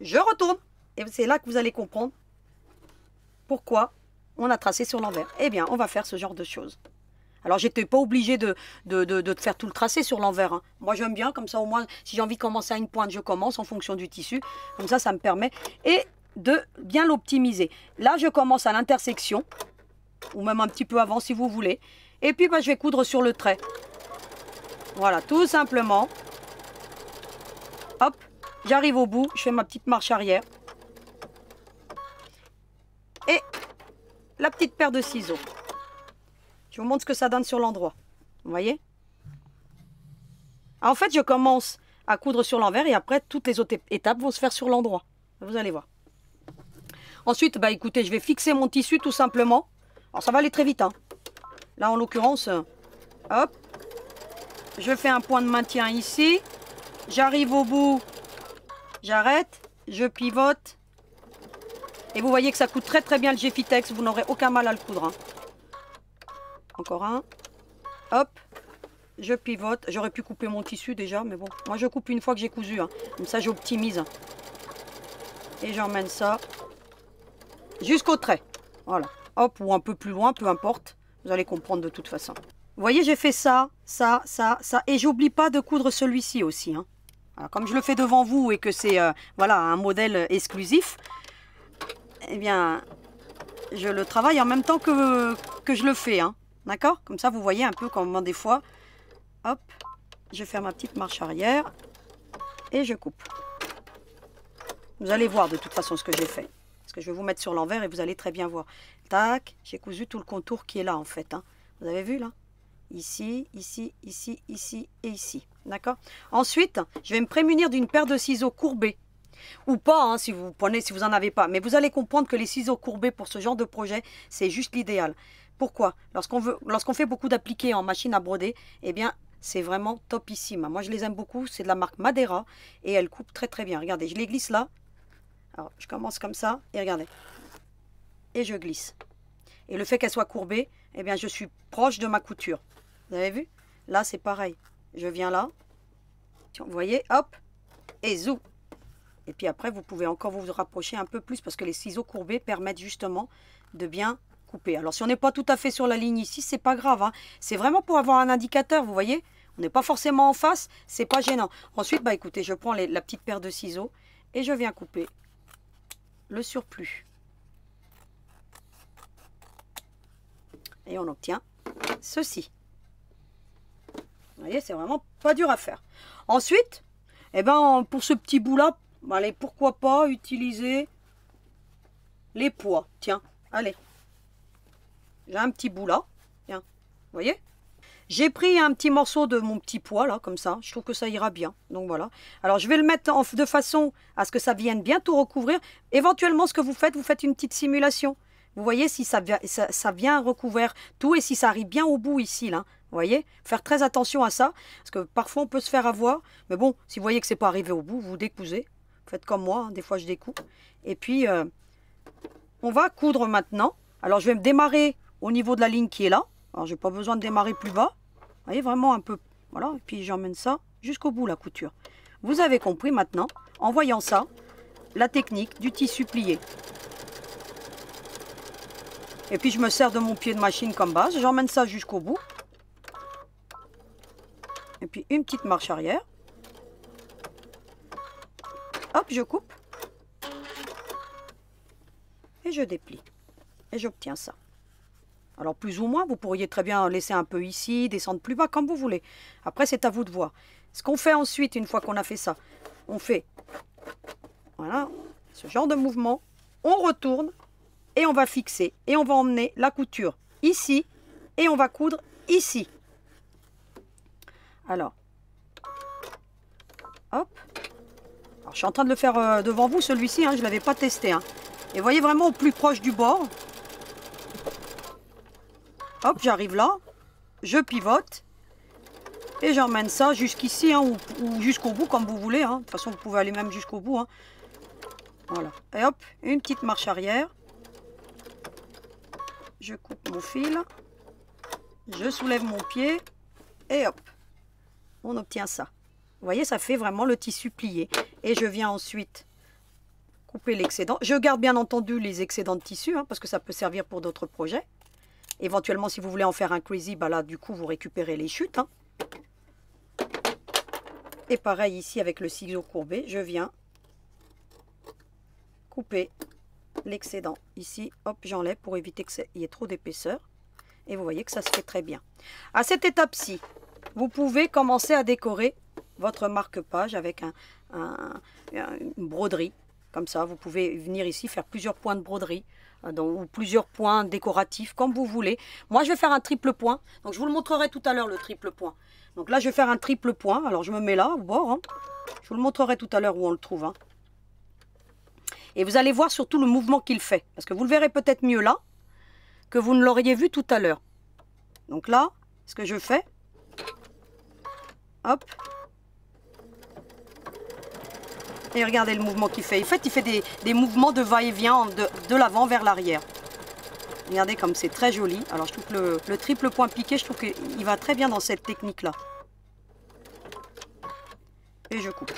Je retourne. Et c'est là que vous allez comprendre pourquoi on a tracé sur l'envers. Eh bien, on va faire ce genre de choses. Alors, j'étais pas obligée de faire tout le tracé sur l'envers. Hein. Moi, j'aime bien, comme ça, au moins, si j'ai envie de commencer à une pointe, je commence en fonction du tissu. Comme ça me permet et de bien l'optimiser. Là, je commence à l'intersection, ou même un petit peu avant, si vous voulez. Et puis, bah, je vais coudre sur le trait. Voilà, tout simplement. Hop. J'arrive au bout, je fais ma petite marche arrière. Et la petite paire de ciseaux. Je vous montre ce que ça donne sur l'endroit. Vous voyez? En fait, je commence à coudre sur l'envers et après, toutes les autres étapes vont se faire sur l'endroit. Vous allez voir. Ensuite, écoutez, je vais fixer mon tissu tout simplement. Alors, ça va aller très vite. Hein. Là, en l'occurrence, Hop. Je fais un point de maintien ici. J'arrive au bout. J'arrête. Je pivote. Et vous voyez que ça coud très bien le Geffitex. Vous n'aurez aucun mal à le coudre. Hein. Encore un. Hop. Je pivote. J'aurais pu couper mon tissu déjà, mais bon. Moi, je coupe une fois que j'ai cousu. Hein. Comme ça, j'optimise. Et j'emmène ça jusqu'au trait. Voilà. Hop, ou un peu plus loin, peu importe. Vous allez comprendre de toute façon. Vous voyez, j'ai fait ça, ça, ça, ça. Et j'oublie pas de coudre celui-ci aussi. Hein. Alors, comme je le fais devant vous et que c'est voilà, un modèle exclusif, eh bien, je le travaille en même temps que je le fais. Hein. D'accord? Comme ça, vous voyez un peu comment des fois, hop, je fais ma petite marche arrière et je coupe. Vous allez voir de toute façon ce que j'ai fait. Parce que je vais vous mettre sur l'envers et vous allez très bien voir. Tac, j'ai cousu tout le contour qui est là en fait. Hein. Vous avez vu là? Ici, ici, ici, ici et ici. D'accord? Ensuite, je vais me prémunir d'une paire de ciseaux courbés. Ou pas, hein, si vous n'en avez pas. Mais vous allez comprendre que les ciseaux courbés pour ce genre de projet, c'est juste l'idéal. Pourquoi? Lorsqu'on fait beaucoup d'appliqués en machine à broder, eh bien, c'est vraiment topissime. Moi, je les aime beaucoup. C'est de la marque Madeira et elles coupent très bien. Regardez, je les glisse là. Alors, je commence comme ça et regardez. Et je glisse. Et le fait qu'elle soit courbée, eh bien, je suis proche de ma couture. Vous avez vu? Là, c'est pareil. Je viens là. Vous voyez? Hop. Et zou. Et puis après, vous pouvez encore vous rapprocher un peu plus parce que les ciseaux courbés permettent justement de bien couper. Alors, si on n'est pas tout à fait sur la ligne ici, c'est pas grave. Hein. C'est vraiment pour avoir un indicateur, vous voyez? On n'est pas forcément en face, c'est pas gênant. Ensuite, bah écoutez, je prends la petite paire de ciseaux et je viens couper le surplus. Et on obtient ceci. Vous voyez, c'est vraiment pas dur à faire. Ensuite, eh ben, pour ce petit bout-là, allez, pourquoi pas utiliser les poids. Tiens, allez. J'ai un petit bout là. Tiens, vous voyez? J'ai pris un petit morceau de mon petit pois là, comme ça. Je trouve que ça ira bien. Donc voilà. Alors je vais le mettre de façon à ce que ça vienne bien tout recouvrir. Éventuellement, ce que vous faites une petite simulation. Vous voyez si ça vient recouvrir tout et si ça arrive bien au bout ici là. Vous voyez? Faire très attention à ça. Parce que parfois on peut se faire avoir. Mais bon, si vous voyez que c'est pas arrivé au bout, vous décousez. Faites comme moi. Hein, des fois je découpe. Et puis on va coudre maintenant. Alors je vais me démarrer au niveau de la ligne qui est là. Alors j'ai pas besoin de démarrer plus bas. Vous voyez, vraiment un peu, voilà, et puis j'emmène ça jusqu'au bout, la couture. Vous avez compris maintenant, en voyant ça, la technique du tissu plié. Et puis je me sers de mon pied de machine comme base, j'emmène ça jusqu'au bout. Et puis une petite marche arrière. Hop, je coupe. Et je déplie. Et j'obtiens ça. Alors plus ou moins, vous pourriez très bien laisser un peu ici, descendre plus bas, comme vous voulez. Après, c'est à vous de voir. Ce qu'on fait ensuite, une fois qu'on a fait ça, on fait voilà, ce genre de mouvement. On retourne et on va fixer. Et on va emmener la couture ici et on va coudre ici. Alors, hop. Alors, je suis en train de le faire devant vous, celui-ci, hein, je ne l'avais pas testé. Hein. Et vous voyez vraiment au plus proche du bord. Hop, j'arrive là, je pivote et j'emmène ça jusqu'ici hein, ou jusqu'au bout comme vous voulez. Hein. De toute façon, vous pouvez aller même jusqu'au bout. Hein. Voilà. Et hop, une petite marche arrière. Je coupe mon fil. Je soulève mon pied et hop, on obtient ça. Vous voyez, ça fait vraiment le tissu plié. Et je viens ensuite couper l'excédent. Je garde bien entendu les excédents de tissu hein, parce que ça peut servir pour d'autres projets. Éventuellement, si vous voulez en faire un crazy, bah là, du coup, vous récupérez les chutes. Hein. Et pareil ici avec le ciseau courbé, je viens couper l'excédent. Ici, hop, j'enlève pour éviter qu'il y ait trop d'épaisseur. Et vous voyez que ça se fait très bien. À cette étape-ci, vous pouvez commencer à décorer votre marque-page avec une broderie. Comme ça, vous pouvez venir ici faire plusieurs points de broderie. Ou plusieurs points décoratifs, comme vous voulez. Moi, je vais faire un triple point. Donc, je vous le montrerai tout à l'heure, le triple point. Donc là, je vais faire un triple point. Alors, je me mets là, au bord. Hein. Je vous le montrerai tout à l'heure où on le trouve. Hein. Et vous allez voir surtout le mouvement qu'il fait. Parce que vous le verrez peut-être mieux là que vous ne l'auriez vu tout à l'heure. Donc là, ce que je fais, Hop. Et regardez le mouvement qu'il fait. En fait, il fait des mouvements de va-et-vient de l'avant vers l'arrière. Regardez comme c'est très joli. Alors, je trouve que le triple point piqué, je trouve qu'il va très bien dans cette technique-là. Et je coupe.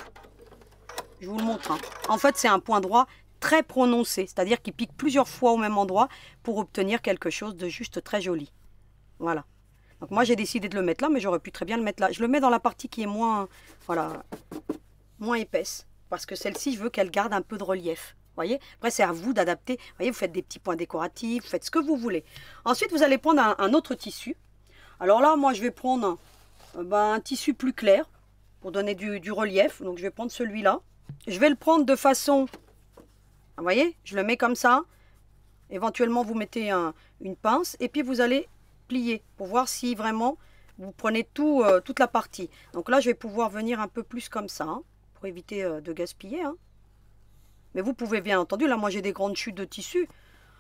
Je vous le montre. Hein. En fait, c'est un point droit très prononcé. C'est-à-dire qu'il pique plusieurs fois au même endroit pour obtenir quelque chose de juste très joli. Voilà. Donc, moi, j'ai décidé de le mettre là, mais j'aurais pu très bien le mettre là. Je le mets dans la partie qui est moins, voilà, moins épaisse. Parce que celle-ci, je veux qu'elle garde un peu de relief. Voyez. Après, c'est à vous d'adapter. Voyez, vous faites des petits points décoratifs, vous faites ce que vous voulez. Ensuite, vous allez prendre un autre tissu. Alors là, moi, je vais prendre un tissu plus clair pour donner du relief. Donc, je vais prendre celui-là. Je vais le prendre de façon... Vous voyez, je le mets comme ça. Éventuellement, vous mettez une pince. Et puis, vous allez plier pour voir si vraiment vous prenez toute la partie. Donc là, je vais pouvoir venir un peu plus comme ça. Hein, pour éviter de gaspiller. Hein. Mais vous pouvez bien entendu, là moi j'ai des grandes chutes de tissu,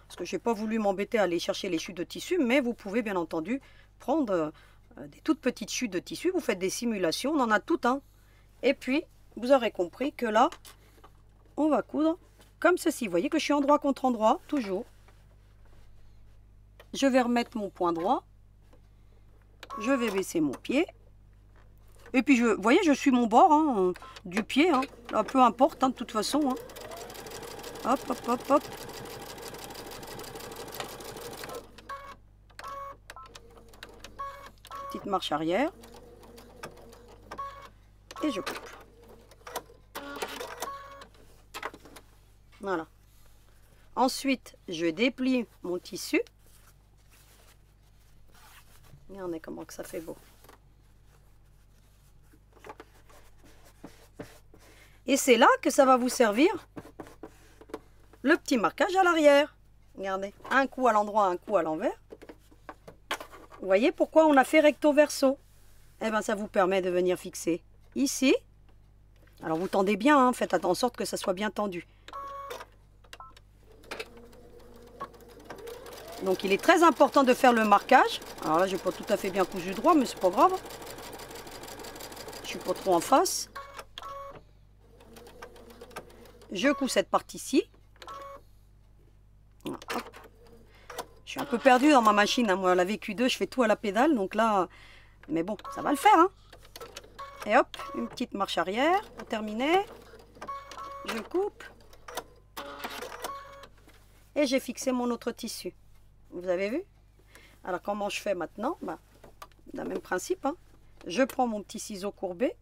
parce que je n'ai pas voulu m'embêter à aller chercher les chutes de tissu, mais vous pouvez bien entendu prendre des toutes petites chutes de tissu, vous faites des simulations, on en a tout un. Et puis, vous aurez compris que là, on va coudre comme ceci. Vous voyez que je suis endroit contre endroit, toujours. Je vais remettre mon point droit, je vais baisser mon pied. Et puis, vous voyez, je suis mon bord hein, du pied, hein. Là, peu importe, hein, de toute façon. Hein. Hop, hop, hop, hop. Petite marche arrière. Et je coupe. Voilà. Ensuite, je déplie mon tissu. Regardez comment que ça fait beau. Et c'est là que ça va vous servir le petit marquage à l'arrière. Regardez, un coup à l'endroit, un coup à l'envers. Vous voyez pourquoi on a fait recto verso? Eh bien, ça vous permet de venir fixer ici. Alors, vous tendez bien, hein, faites en sorte que ça soit bien tendu. Donc, il est très important de faire le marquage. Alors là, je n'ai pas tout à fait bien cousu droit, mais c'est pas grave. Je suis pas trop en face. Je couds cette partie-ci. Je suis un peu perdue dans ma machine. Hein. Moi, la VQ2, je fais tout à la pédale. Donc là, mais bon, ça va le faire. Hein. Et hop, une petite marche arrière pour terminer. Je coupe. Et j'ai fixé mon autre tissu. Vous avez vu? Alors, comment je fais maintenant? Le même principe. Hein. Je prends mon petit ciseau courbé.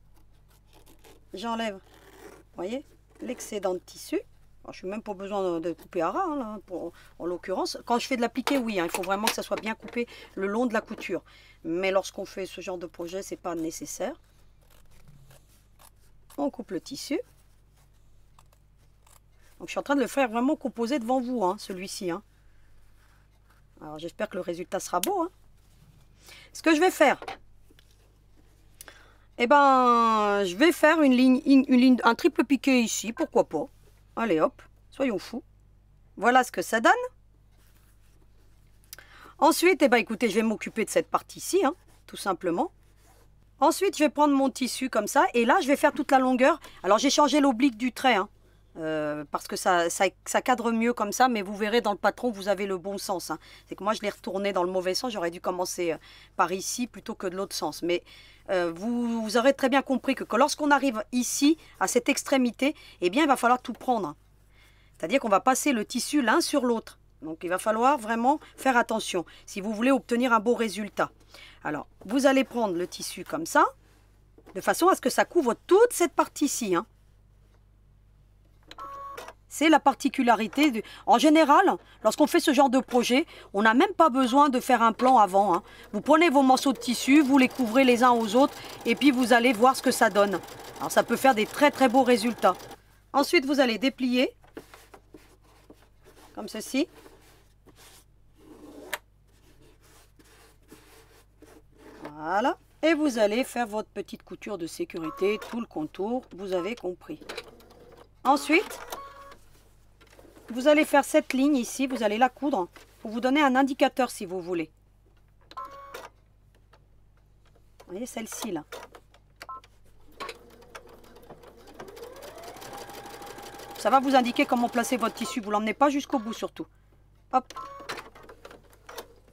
J'enlève, vous voyez, l'excédent de tissu. Alors, je n'ai même pas besoin de couper à ras, hein, là, en l'occurrence. Quand je fais de l'appliqué, oui, hein, il faut vraiment que ça soit bien coupé le long de la couture. Mais lorsqu'on fait ce genre de projet, ce n'est pas nécessaire. On coupe le tissu. Donc, je suis en train de le faire vraiment composer devant vous, hein, celui-ci. Hein. Alors, j'espère que le résultat sera beau. Hein. Ce que je vais faire, eh ben, je vais faire une ligne, un triple piqué ici, pourquoi pas. Allez hop, soyons fous. Voilà ce que ça donne. Ensuite, eh ben, écoutez, je vais m'occuper de cette partie-ci, hein, tout simplement. Ensuite, je vais prendre mon tissu comme ça. Et là, je vais faire toute la longueur. Alors, j'ai changé l'oblique du trait, hein, parce que ça cadre mieux comme ça. Mais vous verrez dans le patron, vous avez le bon sens. Hein. C'est que moi, je l'ai retourné dans le mauvais sens. J'aurais dû commencer par ici plutôt que de l'autre sens. Mais vous aurez très bien compris que lorsqu'on arrive ici, à cette extrémité, eh bien, il va falloir tout prendre. C'est-à-dire qu'on va passer le tissu l'un sur l'autre. Donc, il va falloir vraiment faire attention si vous voulez obtenir un beau résultat. Alors, vous allez prendre le tissu comme ça, de façon à ce que ça couvre toute cette partie-ci. Hein. C'est la particularité. En général, lorsqu'on fait ce genre de projet, on n'a même pas besoin de faire un plan avant. Hein. Vous prenez vos morceaux de tissu, vous les couvrez les uns aux autres, et puis vous allez voir ce que ça donne. Alors, ça peut faire des très très beaux résultats. Ensuite, vous allez déplier, comme ceci. Voilà. Et vous allez faire votre petite couture de sécurité, tout le contour, vous avez compris. Ensuite, vous allez faire cette ligne ici, vous allez la coudre pour vous donner un indicateur si vous voulez. Vous voyez celle-ci là. Ça va vous indiquer comment placer votre tissu. Vous ne l'emmenez pas jusqu'au bout surtout. Hop.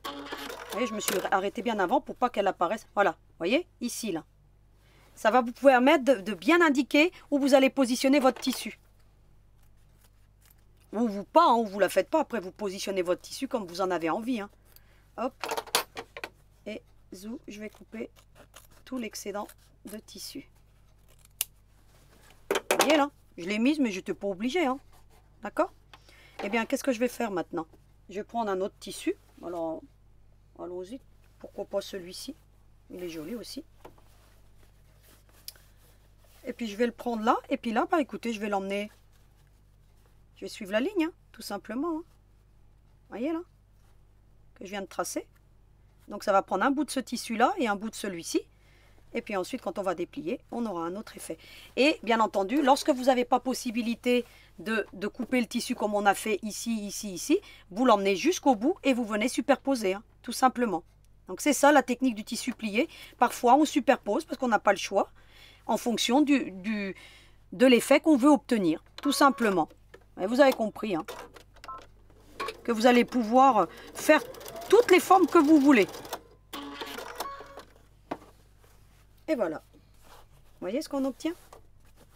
Vous voyez, je me suis arrêtée bien avant pour pas qu'elle apparaisse. Voilà, vous voyez, ici, là. Ça va vous permettre de bien indiquer où vous allez positionner votre tissu. Ou vous pas, hein, ou vous ne la faites pas. Après, vous positionnez votre tissu comme vous en avez envie. Hein. Hop. Et zou, je vais couper tout l'excédent de tissu. Vous voyez là, je l'ai mise, mais je n'étais pas obligée. Hein. D'accord? Eh bien, qu'est-ce que je vais faire maintenant? Je vais prendre un autre tissu. Alors, allons-y. Pourquoi pas celui-ci? Il est joli aussi. Et puis, je vais le prendre là. Et puis là, bah, écoutez, je vais l'emmener. Je vais suivre la ligne, hein, tout simplement. Hein. Vous voyez là? Que je viens de tracer. Donc, ça va prendre un bout de ce tissu-là et un bout de celui-ci. Et puis ensuite, quand on va déplier, on aura un autre effet. Et bien entendu, lorsque vous n'avez pas possibilité de couper le tissu comme on a fait ici, ici, ici, vous l'emmenez jusqu'au bout et vous venez superposer, hein, tout simplement. Donc c'est ça la technique du tissu plié. Parfois, on superpose parce qu'on n'a pas le choix en fonction de l'effet qu'on veut obtenir, tout simplement. Et vous avez compris, hein, que vous allez pouvoir faire toutes les formes que vous voulez. Et voilà. Vous voyez ce qu'on obtient?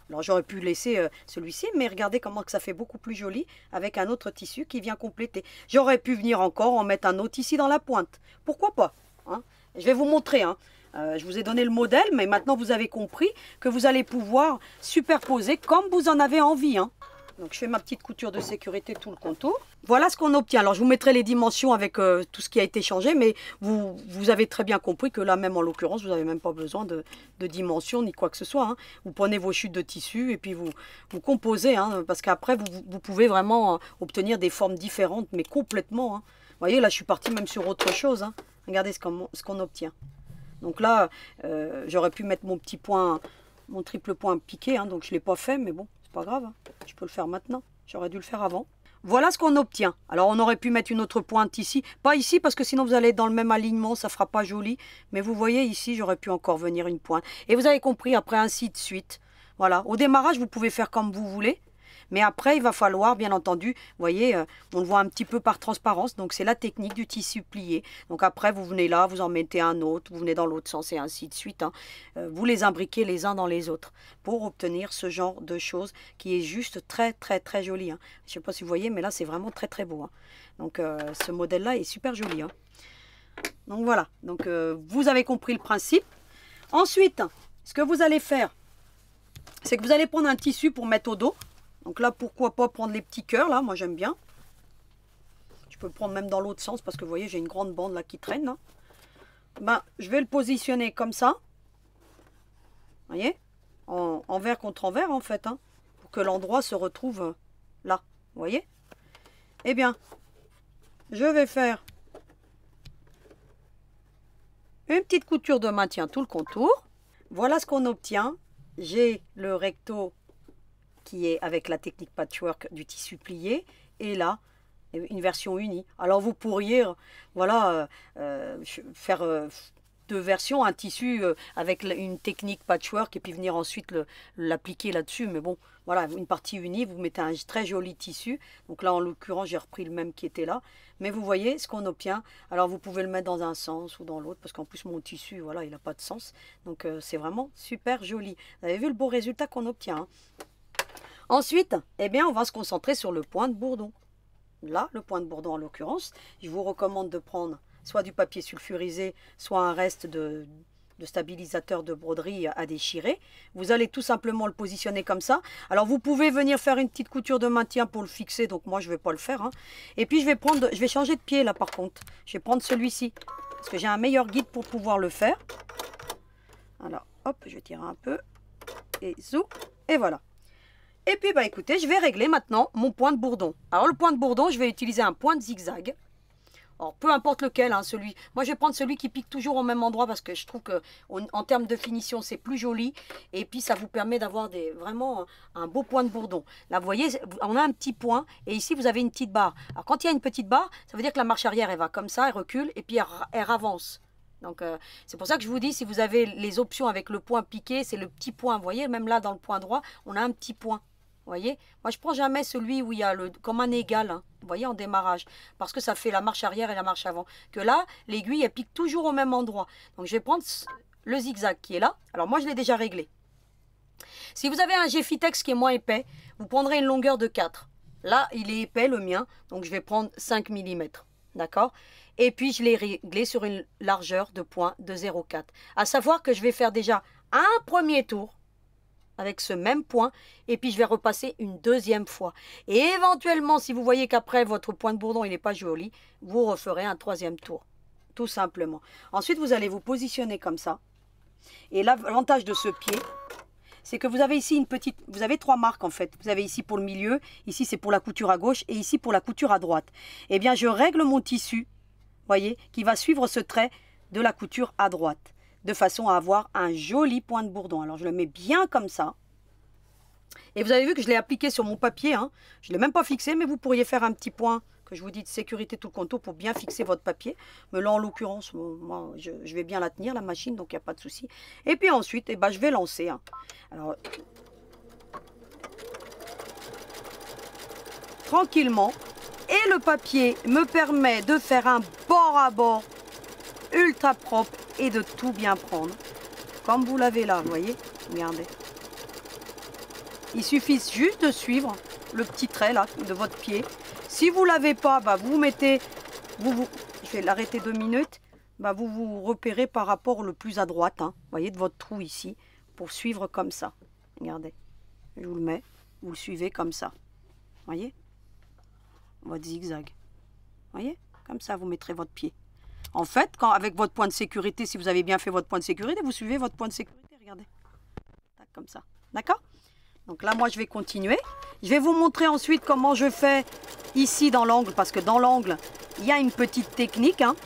Alors j'aurais pu laisser celui-ci, mais regardez comment que ça fait beaucoup plus joli avec un autre tissu qui vient compléter. J'aurais pu venir encore en mettre un autre ici dans la pointe. Pourquoi pas, hein? Je vais vous montrer. Hein. Je vous ai donné le modèle, mais maintenant vous avez compris que vous allez pouvoir superposer comme vous en avez envie. Hein. Donc je fais ma petite couture de sécurité tout le contour. Voilà ce qu'on obtient. Alors je vous mettrai les dimensions avec tout ce qui a été changé, mais vous avez très bien compris que là même en l'occurrence, vous n'avez même pas besoin de dimensions ni quoi que ce soit. Hein. Vous prenez vos chutes de tissu et puis vous composez, hein, parce qu'après vous pouvez vraiment obtenir des formes différentes, mais complètement. Hein. Vous voyez, là je suis partie même sur autre chose. Hein. Regardez ce qu'on obtient. Donc là, j'aurais pu mettre mon petit point, mon triple point piqué, hein, donc je ne l'ai pas fait, mais bon. Pas grave, hein. Je peux le faire maintenant. J'aurais dû le faire avant. Voilà ce qu'on obtient. Alors on aurait pu mettre une autre pointe ici. Pas ici parce que sinon vous allez être dans le même alignement, ça ne fera pas joli. Mais vous voyez ici, j'aurais pu encore venir une pointe. Et vous avez compris, après ainsi de suite. Voilà. Au démarrage, vous pouvez faire comme vous voulez. Mais après, il va falloir, bien entendu, vous voyez, on le voit un petit peu par transparence. Donc c'est la technique du tissu plié. Donc après, vous venez là, vous en mettez un autre, vous venez dans l'autre sens et ainsi de suite. Hein. Vous les imbriquez les uns dans les autres pour obtenir ce genre de choses qui est juste très, très, très joli. Hein. Je ne sais pas si vous voyez, mais là, c'est vraiment très, très beau. Hein. Donc ce modèle-là est super joli. Hein. Donc voilà. Donc vous avez compris le principe. Ensuite, ce que vous allez faire, c'est que vous allez prendre un tissu pour mettre au dos. Donc là, pourquoi pas prendre les petits cœurs, là, moi j'aime bien. Je peux le prendre même dans l'autre sens, parce que vous voyez, j'ai une grande bande là qui traîne. Hein. Ben, je vais le positionner comme ça. Vous voyez, envers contre envers, en fait, hein, pour que l'endroit se retrouve là. Vous voyez? Eh bien, je vais faire une petite couture de maintien tout le contour. Voilà ce qu'on obtient. J'ai le recto qui est avec la technique patchwork du tissu plié, et là, une version unie. Alors vous pourriez, voilà, faire deux versions, un tissu avec une technique patchwork, et puis venir ensuite l'appliquer là-dessus, mais bon, voilà, une partie unie, vous mettez un très joli tissu, donc là en l'occurrence j'ai repris le même qui était là, mais vous voyez ce qu'on obtient. Alors vous pouvez le mettre dans un sens ou dans l'autre, parce qu'en plus mon tissu, voilà, il n'a pas de sens, donc c'est vraiment super joli. Vous avez vu le beau résultat qu'on obtient, hein. Ensuite, eh bien, on va se concentrer sur le point de bourdon. Là, le point de bourdon en l'occurrence, je vous recommande de prendre soit du papier sulfurisé, soit un reste de stabilisateur de broderie à déchirer. Vous allez tout simplement le positionner comme ça. Alors, vous pouvez venir faire une petite couture de maintien pour le fixer, donc moi, je ne vais pas le faire. Hein. Et puis, je vais changer de pied là, par contre. Je vais prendre celui-ci, parce que j'ai un meilleur guide pour pouvoir le faire. Alors, hop, je vais tirer un peu, et zou, et voilà. Et puis, bah, écoutez, je vais régler maintenant mon point de bourdon. Alors, le point de bourdon, je vais utiliser un point de zigzag. Alors, peu importe lequel, hein, celui. Moi, je vais prendre celui qui pique toujours au même endroit parce que je trouve qu'en termes de finition, c'est plus joli. Et puis, ça vous permet d'avoir vraiment un beau point de bourdon. Là, vous voyez, on a un petit point et ici, vous avez une petite barre. Alors, quand il y a une petite barre, ça veut dire que la marche arrière, elle va comme ça, elle recule et puis elle avance. Donc, c'est pour ça que je vous dis, si vous avez les options avec le point piqué, c'est le petit point. Vous voyez, même là, dans le point droit, on a un petit point. voyez, moi je prends jamais celui où il y a comme un égal, hein, vous voyez, en démarrage, parce que ça fait la marche arrière et la marche avant. Que là, l'aiguille, elle pique toujours au même endroit. Donc je vais prendre le zigzag qui est là. Alors moi je l'ai déjà réglé. Si vous avez un Geffitex qui est moins épais, vous prendrez une longueur de 4. Là, il est épais le mien, donc je vais prendre 5 mm. D'accord? Et puis je l'ai réglé sur une largeur de point de 0,4. À savoir que je vais faire déjà un premier tour avec ce même point, et puis je vais repasser une deuxième fois. Et éventuellement, si vous voyez qu'après votre point de bourdon il n'est pas joli, vous referez un troisième tour, tout simplement. Ensuite, vous allez vous positionner comme ça. Et l'avantage de ce pied, c'est que vous avez ici une petite, vous avez 3 marques en fait. Vous avez ici pour le milieu, ici c'est pour la couture à gauche et ici pour la couture à droite. Eh bien, je règle mon tissu, voyez, qui va suivre ce trait de la couture à droite, de façon à avoir un joli point de bourdon. Alors, je le mets bien comme ça. Et vous avez vu que je l'ai appliqué sur mon papier, hein. Je ne l'ai même pas fixé, mais vous pourriez faire un petit point, que je vous dis de sécurité tout le contour, pour bien fixer votre papier. Mais là, en l'occurrence, moi, je vais bien la tenir, la machine, donc il n'y a pas de souci. Et puis ensuite, eh ben, je vais lancer. Hein. Alors, tranquillement. Et le papier me permet de faire un bord à bord ultra propre et de tout bien prendre. Comme vous l'avez là, vous voyez, regardez. Il suffit juste de suivre le petit trait là de votre pied. Si vous ne l'avez pas, bah, vous mettez, je vais l'arrêter 2 minutes, bah, vous vous repérez par rapport le plus à droite, hein, voyez, de votre trou ici, pour suivre comme ça. Regardez, je vous le mets, vous le suivez comme ça, voyez, votre zigzag, voyez, comme ça vous mettrez votre pied. En fait, avec votre point de sécurité, si vous avez bien fait votre point de sécurité, vous suivez votre point de sécurité, regardez, tac, comme ça, d'accord? Donc là, moi, je vais continuer. Je vais vous montrer ensuite comment je fais ici dans l'angle, parce que dans l'angle, il y a une petite technique, hein,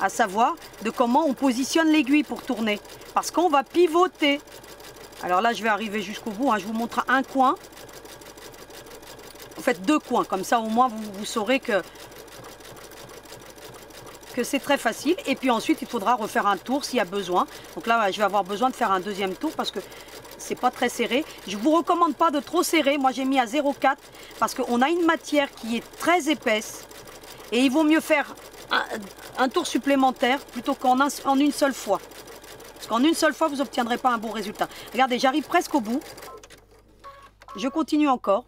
à savoir de comment on positionne l'aiguille pour tourner. Parce qu'on va pivoter. Alors là, je vais arriver jusqu'au bout. Hein. Je vous montre un coin. Vous faites 2 coins, comme ça au moins vous saurez que c'est très facile. Et puis ensuite, il faudra refaire un tour s'il y a besoin. Donc là, je vais avoir besoin de faire un deuxième tour parce que c'est pas très serré. Je vous recommande pas de trop serrer. Moi, j'ai mis à 0,4 parce qu'on a une matière qui est très épaisse. Et il vaut mieux faire un tour supplémentaire plutôt qu'en une seule fois. Parce qu'en une seule fois, vous n'obtiendrez pas un bon résultat. Regardez, j'arrive presque au bout. Je continue encore.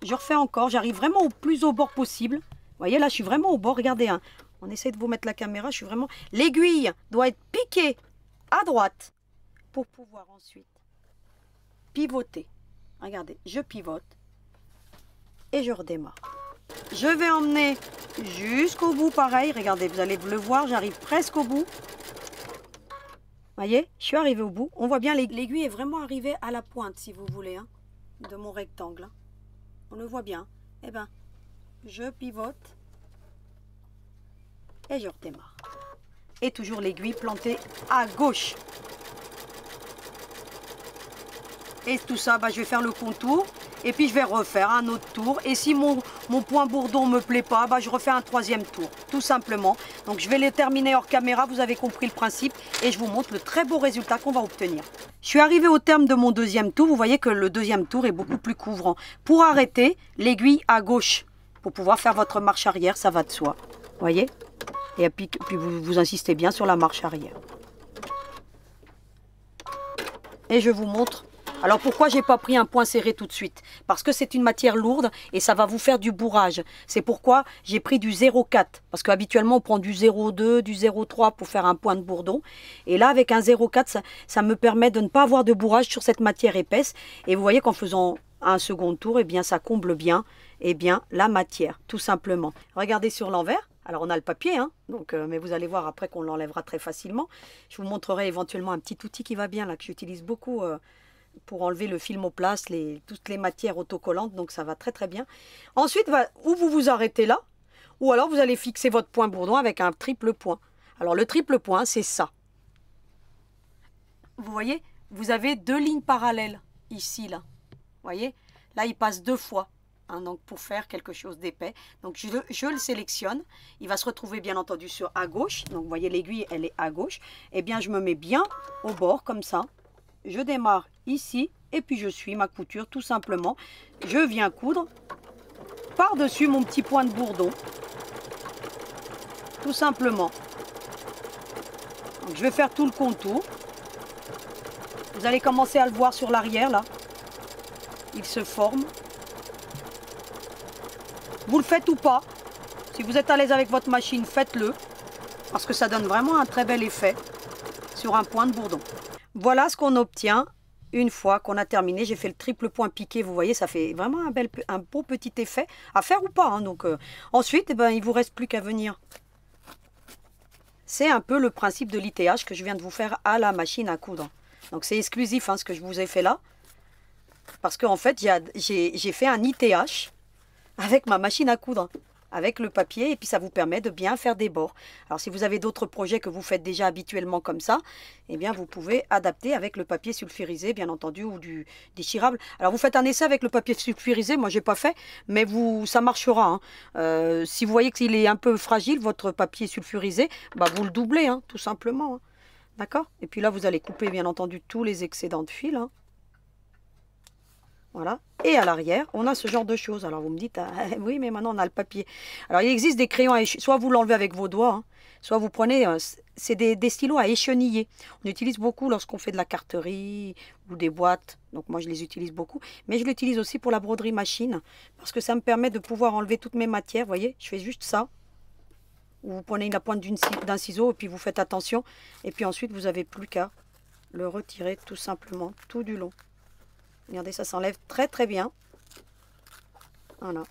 Je refais encore. J'arrive vraiment au plus au bord possible. Vous voyez, là, je suis vraiment au bord. Regardez, hein. On essaie de vous mettre la caméra. Je suis vraiment... L'aiguille doit être piquée à droite pour pouvoir ensuite pivoter. Regardez, je pivote et je redémarre. Je vais emmener jusqu'au bout, pareil. Regardez, vous allez le voir, j'arrive presque au bout. Voyez, je suis arrivée au bout. On voit bien l'aiguille est vraiment arrivée à la pointe, si vous voulez, hein, de mon rectangle. Hein. On le voit bien. Eh bien, je pivote et je redémarre. Et toujours l'aiguille plantée à gauche. Et tout ça, bah, je vais faire le contour. Et puis je vais refaire un autre tour. Et si mon point bourdon ne me plaît pas, bah, je refais un 3e tour. Tout simplement. Donc je vais les terminer hors caméra. Vous avez compris le principe. Et je vous montre le très beau résultat qu'on va obtenir. Je suis arrivée au terme de mon 2e tour. Vous voyez que le 2e tour est beaucoup plus couvrant. Pour arrêter, l'aiguille à gauche. Pour pouvoir faire votre marche arrière, ça va de soi. Vous voyez? Et puis vous insistez bien sur la marche arrière. Et je vous montre. Alors pourquoi j'ai pas pris un point serré tout de suite? Parce que c'est une matière lourde et ça va vous faire du bourrage. C'est pourquoi j'ai pris du 0,4. Parce qu'habituellement on prend du 0,2, du 0,3 pour faire un point de bourdon. Et là avec un 0,4, ça me permet de ne pas avoir de bourrage sur cette matière épaisse. Et vous voyez qu'en faisant un second tour, eh bien, ça comble bien, la matière, tout simplement. Regardez sur l'envers. Alors on a le papier, hein, donc, mais vous allez voir après qu'on l'enlèvera très facilement. Je vous montrerai éventuellement un petit outil qui va bien, là, que j'utilise beaucoup pour enlever le film au place, toutes les matières autocollantes, donc ça va très très bien. Ensuite, ou vous vous arrêtez là, ou alors vous allez fixer votre point bourdon avec un triple point. Alors le triple point, c'est ça. Vous voyez, vous avez 2 lignes parallèles ici, là. Vous voyez, là il passe 2 fois. Hein, donc pour faire quelque chose d'épais. Donc je le sélectionne. Il va se retrouver bien entendu à gauche. Donc vous voyez l'aiguille, elle est à gauche. Eh bien je me mets bien au bord comme ça. Je démarre ici et puis je suis ma couture tout simplement. Je viens coudre par-dessus mon petit point de bourdon, tout simplement. Donc, je vais faire tout le contour. Vous allez commencer à le voir sur l'arrière là. Il se forme. Vous le faites ou pas. Si vous êtes à l'aise avec votre machine, faites-le. Parce que ça donne vraiment un très bel effet sur un point de bourdon. Voilà ce qu'on obtient une fois qu'on a terminé. J'ai fait le triple point piqué. Vous voyez, ça fait vraiment un beau petit effet à faire ou pas. Hein. Donc, ensuite, eh ben, il ne vous reste plus qu'à venir. C'est un peu le principe de l'ITH que je viens de vous faire à la machine à coudre. Donc c'est exclusif hein, ce que je vous ai fait là. Parce qu'en fait, j'ai fait un ITH avec ma machine à coudre, avec le papier. Et puis ça vous permet de bien faire des bords. Alors si vous avez d'autres projets que vous faites déjà habituellement comme ça, eh bien vous pouvez adapter avec le papier sulfurisé, bien entendu, ou du déchirable. Alors vous faites un essai avec le papier sulfurisé, moi j'ai pas fait, mais ça marchera. Hein. Si vous voyez qu'il est un peu fragile, votre papier sulfurisé, bah, vous le doublez, hein, tout simplement. Hein. D'accord? Et puis là, vous allez couper, bien entendu, tous les excédents de fil. Hein. Voilà. Et à l'arrière, on a ce genre de choses. Alors, vous me dites, ah, oui, mais maintenant, on a le papier. Alors, il existe des crayons à écheniller. Soit vous l'enlevez avec vos doigts, hein, soit vous prenez... c'est des stylos à écheniller. On utilise beaucoup lorsqu'on fait de la carterie ou des boîtes. Donc, moi, je les utilise beaucoup. Mais je l'utilise aussi pour la broderie machine. Parce que ça me permet de pouvoir enlever toutes mes matières. Vous voyez, je fais juste ça. Vous prenez la pointe d'un ciseau et puis vous faites attention. Et puis ensuite, vous n'avez plus qu'à le retirer tout simplement, tout du long. Regardez, ça s'enlève très très bien. Voilà.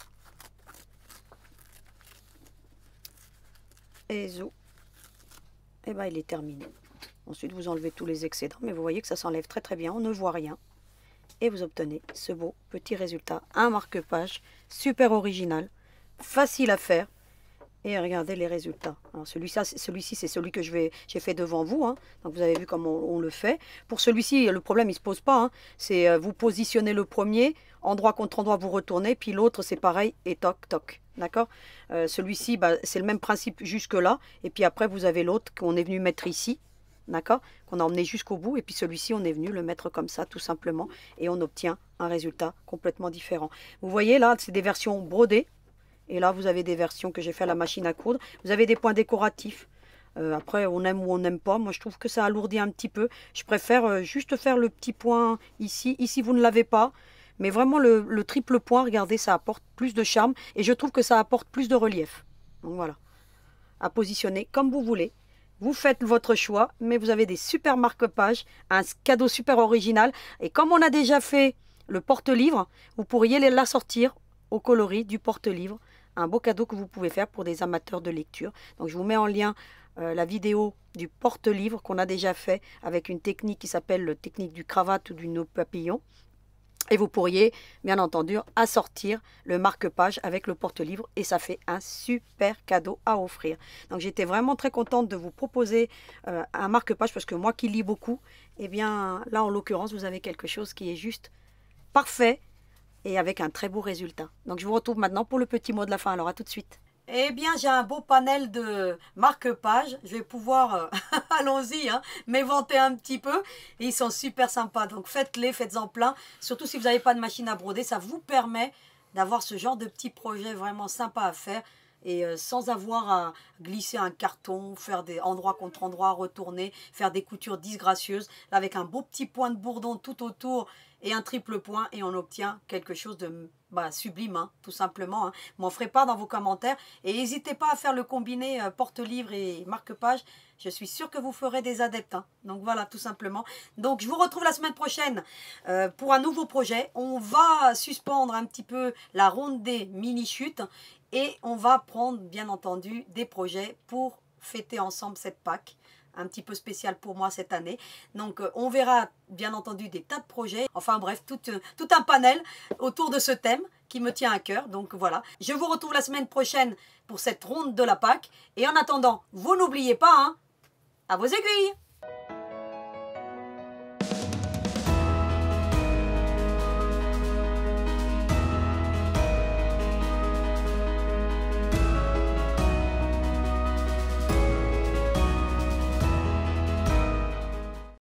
Et zou. Et bien, il est terminé. Ensuite, vous enlevez tous les excédents. Mais vous voyez que ça s'enlève très très bien. On ne voit rien. Et vous obtenez ce beau petit résultat. Un marque-page super original. Facile à faire. Et regardez les résultats. Alors celui-ci, c'est celui que j'ai fait devant vous. Hein. Donc vous avez vu comment on le fait. Pour celui-ci, le problème, il ne se pose pas. Hein. C'est vous positionnez le premier, endroit contre endroit, vous retournez. Puis l'autre, c'est pareil, et toc, toc. D'accord. Celui-ci, bah, c'est le même principe jusque-là. Et puis après, vous avez l'autre qu'on est venu mettre ici. D'accord. Qu'on a emmené jusqu'au bout. Et puis celui-ci, on est venu le mettre comme ça, tout simplement. Et on obtient un résultat complètement différent. Vous voyez, là, c'est des versions brodées. Et là, vous avez des versions que j'ai fait à la machine à coudre. Vous avez des points décoratifs. Après, on aime ou on n'aime pas. Moi, je trouve que ça alourdit un petit peu. Je préfère juste faire le petit point ici. Ici, vous ne l'avez pas. Mais vraiment, le triple point, regardez, ça apporte plus de charme. Et je trouve que ça apporte plus de relief. Donc voilà. À positionner comme vous voulez. Vous faites votre choix. Mais vous avez des super marque-pages. Un cadeau super original. Et comme on a déjà fait le porte-livre, vous pourriez l'assortir au coloris du porte-livre. Un beau cadeau que vous pouvez faire pour des amateurs de lecture. Donc je vous mets en lien la vidéo du porte-livre qu'on a déjà fait avec une technique qui s'appelle la technique du cravate ou du nœud papillon. Et vous pourriez bien entendu assortir le marque-page avec le porte-livre et ça fait un super cadeau à offrir. Donc j'étais vraiment très contente de vous proposer un marque-page parce que moi qui lis beaucoup, eh bien là en l'occurrence vous avez quelque chose qui est juste parfait. Et avec un très beau résultat. Donc je vous retrouve maintenant pour le petit mot de la fin. Alors à tout de suite. Eh bien j'ai un beau panel de marque-pages. Je vais pouvoir, allons-y, hein, m'éventer un petit peu. Et ils sont super sympas. Donc faites-les, faites-en plein. Surtout si vous n'avez pas de machine à broder. Ça vous permet d'avoir ce genre de petits projets vraiment sympas à faire. Et sans avoir à glisser un carton, faire des endroits contre endroits, retourner, faire des coutures disgracieuses. Là, avec un beau petit point de bourdon tout autour et un triple point. Et on obtient quelque chose de sublime, hein, tout simplement. Hein. M'en ferez part dans vos commentaires. Et n'hésitez pas à faire le combiné porte-livre et marque-page. Je suis sûre que vous ferez des adeptes. Hein. Donc voilà, tout simplement. Donc je vous retrouve la semaine prochaine pour un nouveau projet. On va suspendre un petit peu la ronde des mini-chutes. Et on va prendre, bien entendu, des projets pour fêter ensemble cette Pâques. Un petit peu spécial pour moi cette année. Donc, on verra, bien entendu, des tas de projets. Enfin, bref, tout un panel autour de ce thème qui me tient à cœur. Donc, voilà. Je vous retrouve la semaine prochaine pour cette ronde de la Pâques. Et en attendant, vous n'oubliez pas, hein, à vos aiguilles!